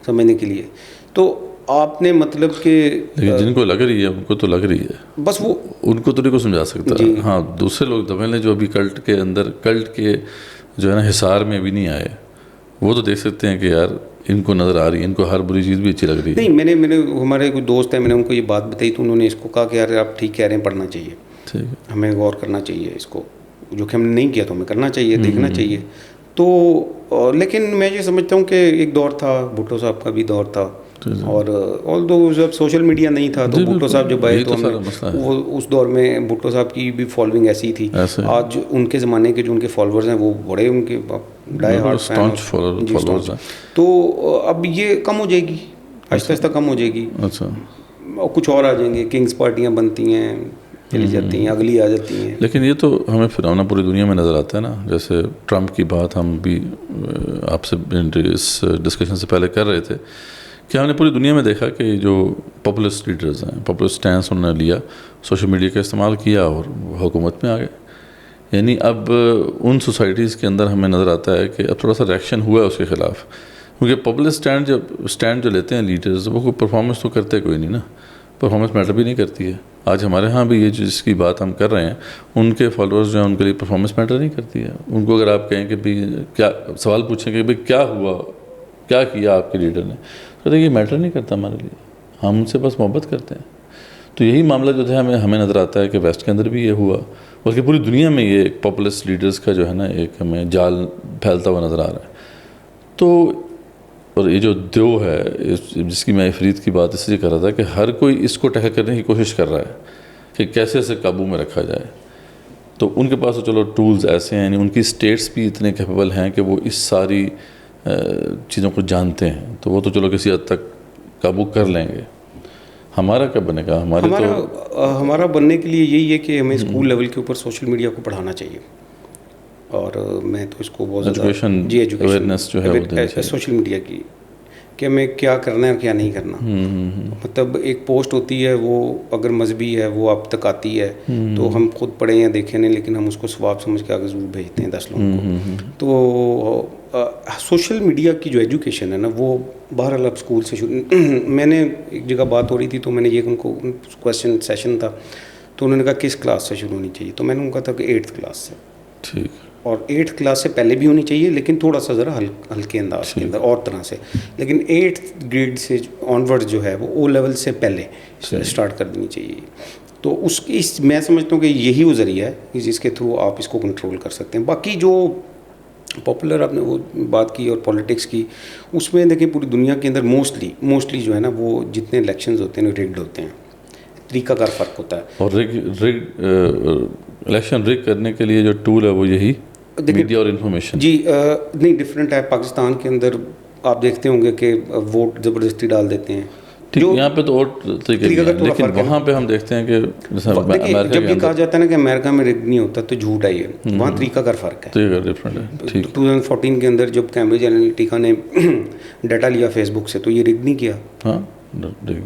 S2: سمجھنے کے لیے. تو آپ نے مطلب کہ
S1: جن کو لگ رہی ہے ان کو تو لگ رہی ہے،
S2: بس وہ
S1: ان کو تو نہیں کو سمجھا سکتا. ہاں دوسرے لوگ دبیلے جو ابھی کلٹ کے اندر، کلٹ کے جو ہے نا حصار میں بھی نہیں آئے، وہ تو دیکھ سکتے ہیں کہ یار ان کو نظر آ رہی ہے، ان کو ہر بری چیز بھی اچھی لگ رہی ہے.
S2: نہیں، میں نے ہمارے کوئی دوست ہیں، میں نے ان کو یہ بات بتائی تو انہوں نے اس کو کہا کہ یار آپ ٹھیک کہہ رہے ہیں، پڑھنا چاہیے.
S1: ٹھیک ہے.
S2: ہمیں غور کرنا چاہیے اس کو، جو کہ ہم نے نہیں کیا تو ہمیں کرنا چاہیے، دیکھنا چاہیے. تو لیکن میں یہ سمجھتا ہوں کہ ایک دور تھا، بھٹو صاحب کا بھی دور تھا، اور آل دو جب سوشل میڈیا نہیں تھا تو بھٹو صاحب جب آئے تو وہ اس دور میں بھٹو صاحب کی بھی فالوئنگ ایسی تھی. آج ان کے زمانے کے جو ان کے فالوورز ہیں وہ بڑے ان کے ڈائی ہارڈ فالوورز ہیں. تو اب یہ کم ہو جائے گی، آہستہ آہستہ کم ہو جائے گی.
S1: اچھا.
S2: اور کچھ اور آ جائیں گے، کنگز پارٹیاں بنتی ہیں، چلی جاتی ہیں، اگلی آ جاتی ہیں.
S1: لیکن یہ تو ہمیں پھرانا پوری دنیا میں نظر آتا ہے نا. جیسے ٹرمپ کی بات ہم بھی آپ سے اس ڈسکشن سے پہلے کر رہے تھے کہ ہم نے پوری دنیا میں دیکھا کہ جو پاپولسٹ لیڈرز ہیں، پاپولسٹ اسٹینس انہوں نے لیا، سوشل میڈیا کا استعمال کیا اور حکومت میں آ گئے. یعنی اب ان سوسائٹیز کے اندر ہمیں نظر آتا ہے کہ اب تھوڑا سا ریئیکشن ہوا ہے اس کے خلاف، کیونکہ پاپولسٹ اسٹینڈ جو لیتے ہیں لیڈرز، وہ کوئی پرفارمنس تو کرتے کوئی نہیں نا. پرفارمنس میٹر بھی نہیں کرتی ہے. آج ہمارے ہاں بھی یہ جس کی بات ہم کر رہے ہیں، ان کے فالوورز جو ہیں ان کے لیے پرفارمنس میٹر نہیں کرتی ہے. ان کو اگر آپ کہیں کہ بھائی کیا سوال پوچھیں کہ بھائی کیا ہوا، کیا کیا آپ کے لیڈر نے، تو یہ میٹر نہیں کرتا ہمارے لیے، ہم ان سے بس محبت کرتے ہیں. تو یہی معاملہ جو ہے ہمیں نظر آتا ہے کہ ویسٹ کے اندر بھی یہ ہوا، بلکہ پوری دنیا میں یہ ایک پاپولسٹ لیڈرز کا جو ہے نا ایک ہمیں جال پھیلتا ہوا نظر آ رہا ہے. تو اور یہ جو دیو ہے جس کی میں افریت کی بات اس لیے کر رہا تھا کہ ہر کوئی اس کو ٹیکل کرنے کی کوشش کر رہا ہے کہ کیسے اسے قابو میں رکھا جائے. تو ان کے پاس تو چلو ٹولز ایسے ہیں، یعنی ان کی اسٹیٹس بھی اتنے کیپیبل ہیں کہ وہ اس ساری چیزوں کو جانتے ہیں، تو وہ تو چلو کسی حد تک قابو کر لیں گے. ہمارا کیا بنے گا؟
S2: ہمارا بننے کے لیے یہی ہے کہ ہمیں اسکول لیول کے اوپر سوشل میڈیا کو پڑھانا چاہیے. اور میں تو اس کو بہت زیادہ ایجوکیشن اویئرنیس جو ہے سوشل میڈیا کی، کہ ہمیں کیا کرنا ہے اور کیا نہیں کرنا. مطلب ایک پوسٹ ہوتی ہے، وہ اگر مذہبی ہے وہ آپ تک آتی ہے تو ہم خود پڑھیں یا دیکھیں نہیں، لیکن ہم اس کو ثواب سمجھ کے آگے ضرور بھیجتے ہیں 10 لوگوں کو. تو سوشل میڈیا کی جو ایجوکیشن ہے نا، وہ بہرحال اب اسکول سے شروع. میں نے ایک جگہ بات ہو رہی تھی تو میں نے یہ ان کو کویشچن سیشن تھا تو انہوں نے کہا کس کلاس سے شروع ہونی چاہیے، تو میں نے ان کو کہا تھا کہ 8th کلاس سے.
S1: ٹھیک.
S2: اور 8th کلاس سے پہلے بھی ہونی چاہیے، لیکن تھوڑا سا ذرا ہلکے انداز کے اندر اور طرح سے. لیکن 8th گریڈ سے آن ورڈ جو ہے وہ او لیول سے پہلے اسٹارٹ کر دینی چاہیے. تو میں سمجھتا ہوں کہ یہی وہ ذریعہ ہے جس کے تھرو آپ اس کو کنٹرول کر سکتے ہیں. باقی جو پاپولر آپ نے وہ بات کی اور پولیٹکس کی، اس میں دیکھیں پوری دنیا کے اندر موسٹلی جو ہے نا وہ جتنے الیکشنز ہوتے ہیں ریگڈ ہوتے ہیں. طریقہ کار فرق ہوتا ہے.
S1: اور الیکشن ریگ کرنے کے لیے جو ٹول ہے وہ یہی میڈیا اور انفارمیشن.
S2: جی نہیں، ڈفرینٹ ہے. پاکستان کے اندر آپ دیکھتے ہوں گے کہ ووٹ زبردستی ڈال دیتے ہیں.
S1: یہاں پہ تو اور طریقے لیکن وہاں پہ ہم دیکھتے ہیں کہ
S2: جب یہ کہا جاتا ہے نا کہ امریکہ میں ریگ نہیں ہوتا تو جھوٹ ہے. یہ وہاں طریقہ کار فرق ہے. 2014 کے اندر جب کیمبرج انالیٹیکا نے ڈیٹا لیا فیس بک سے تو یہ ریگ نہیں کیا. ہاں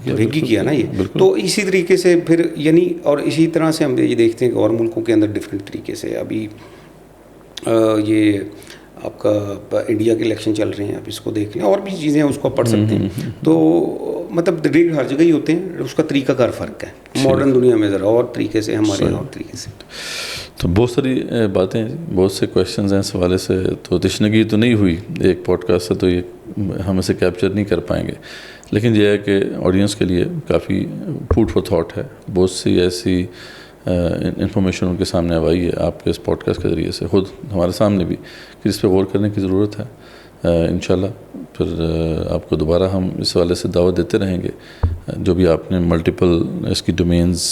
S2: ریگ کیا نا یہ. تو اسی طریقے سے پھر یعنی اور اسی طرح سے ہم یہ دیکھتے ہیں کہ اور ملکوں کے اندر ڈفرینٹ طریقے سے. ابھی یہ آپ کا انڈیا کے الیکشن چل رہے ہیں، آپ اس کو دیکھ لیں، اور بھی چیزیں ہیں اس کو پڑھ سکتے ہیں. تو مطلب ریگ ہر جگہ ہی ہوتے ہیں، اس کا طریقہ کار فرق ہے. ماڈرن دنیا میں ذرا اور طریقے سے، ہمارے اور طریقے سے.
S1: تو بہت ساری باتیں، بہت سے کویشچنز ہیں اس حوالے سے. تو تشنگی تو نہیں ہوئی ایک پوڈ کاسٹ سے، تو یہ ہم اسے کیپچر نہیں کر پائیں گے. لیکن یہ ہے کہ آڈینس کے لیے کافی فوڈ فار تھاٹ ہے. بہت سی ایسی انفارمیشن ان کے سامنے آئی ہے آپ کے اس پوڈ کاسٹ کے ذریعے سے، خود ہمارے سامنے بھی، کہ جس پہ غور کرنے کی ضرورت ہے. انشاءاللہ پھر آپ کو دوبارہ ہم اس حوالے سے دعوت دیتے رہیں گے. جو بھی آپ نے ملٹیپل اس کی ڈومینز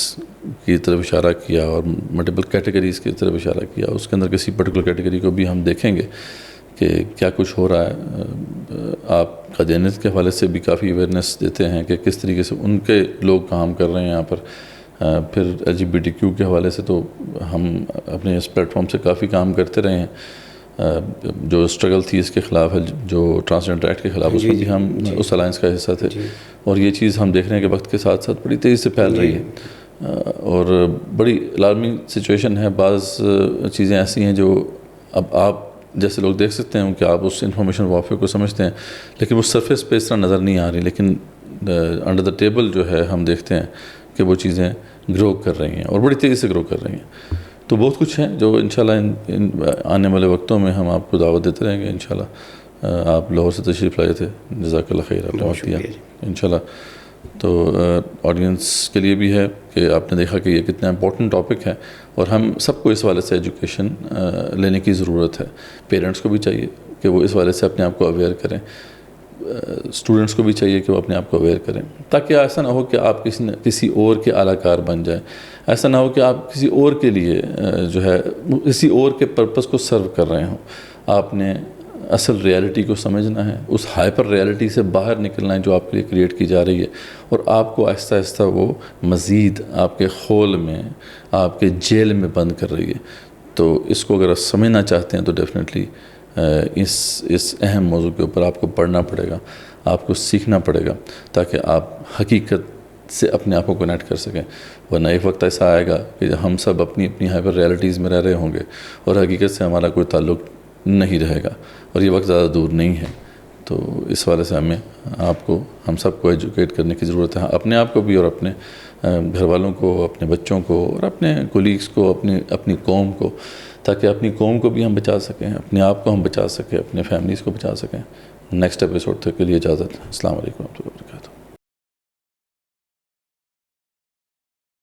S1: کی طرف اشارہ کیا اور ملٹیپل کیٹیگریز کی طرف اشارہ کیا, اس کے اندر کسی پرٹیکولر کیٹیگری کو بھی ہم دیکھیں گے کہ کیا کچھ ہو رہا ہے. آپ قادیانیت کے حوالے سے بھی کافی اویئرنیس دیتے ہیں کہ کس طریقے سے ان کے لوگ کام کر رہے ہیں یہاں پر. پھر LGBTQ کے حوالے سے تو ہم اپنے اس پلیٹ فارم سے کافی کام کرتے رہے ہیں. جو اسٹرگل تھی اس کے خلاف ہے, جو ٹرانسجنڈر ایکٹ کے خلاف, اس میں بھی ہم اس الائنس کا حصہ تھے. اور یہ چیز ہم دیکھ رہے ہیں کہ وقت کے ساتھ ساتھ بڑی تیزی سے پھیل رہی ہے اور بڑی الارمنگ سچویشن ہے. بعض چیزیں ایسی ہیں جو اب آپ جیسے لوگ دیکھ سکتے ہیں کہ آپ اس انفارمیشن وارفیئر کو سمجھتے ہیں, لیکن وہ سرفیس پہ اس طرح نظر نہیں آ رہی, لیکن انڈر دا ٹیبل جو ہے ہم دیکھتے ہیں کہ وہ چیزیں گرو کر رہی ہیں اور بڑی تیزی سے گرو کر رہی ہیں. تو بہت کچھ ہے جو انشاءاللہ ان آنے والے وقتوں میں ہم آپ کو دعوت دیتے رہیں گے انشاءاللہ. آپ لاہور سے تشریف لائے تھے, جزاک اللہ خیر, آپ نے وقت دیا انشاءاللہ. تو آڈینس کے لیے بھی ہے کہ آپ نے دیکھا کہ یہ کتنا امپورٹنٹ ٹاپک ہے اور ہم سب کو اس حوالے سے ایجوکیشن لینے کی ضرورت ہے. پیرنٹس کو بھی چاہیے کہ وہ اس حوالے سے اپنے آپ کو اویئر کریں, اسٹوڈنٹس کو بھی چاہیے کہ وہ اپنے آپ کو اویئر کریں, تاکہ ایسا نہ ہو کہ آپ کسی اور کے اعلیٰ کار بن جائیں. ایسا نہ ہو کہ آپ کسی اور کے لیے جو ہے کسی اور کے پرپس کو سرو کر رہے ہوں. آپ نے اصل ریالٹی کو سمجھنا ہے, اس ہائپر ریالٹی سے باہر نکلنا ہے جو آپ کے لیے کریٹ کی جا رہی ہے, اور آپ کو آہستہ آہستہ وہ مزید آپ کے خول میں, آپ کے جیل میں بند کر رہی ہے. تو اس کو اگر آپ سمجھنا چاہتے ہیں تو ڈیفینیٹلی اس اہم موضوع کے اوپر آپ کو پڑھنا پڑے گا, آپ کو سیکھنا پڑے گا, تاکہ آپ حقیقت سے اپنے آپ کو کنیکٹ کر سکیں. ورنہ ایک وقت ایسا آئے گا کہ ہم سب اپنی ہائپر ریالٹیز میں رہ رہے ہوں گے اور حقیقت سے ہمارا کوئی تعلق نہیں رہے گا, اور یہ وقت زیادہ دور نہیں ہے. تو اس حوالے سے ہم سب کو ایجوکیٹ کرنے کی ضرورت ہے, اپنے آپ کو بھی اور اپنے گھر والوں کو, اپنے بچوں کو اور اپنے کولیگس کو, اپنی قوم کو, تاکہ اپنی قوم کو بھی ہم بچا سکیں, اپنے آپ کو ہم بچا سکیں, اپنے فیملیز کو بچا سکیں. نیکسٹ ایپیسوڈ تک کے لیے اجازت. السلام علیکم و رحمۃ اللہ وبرکاتہ.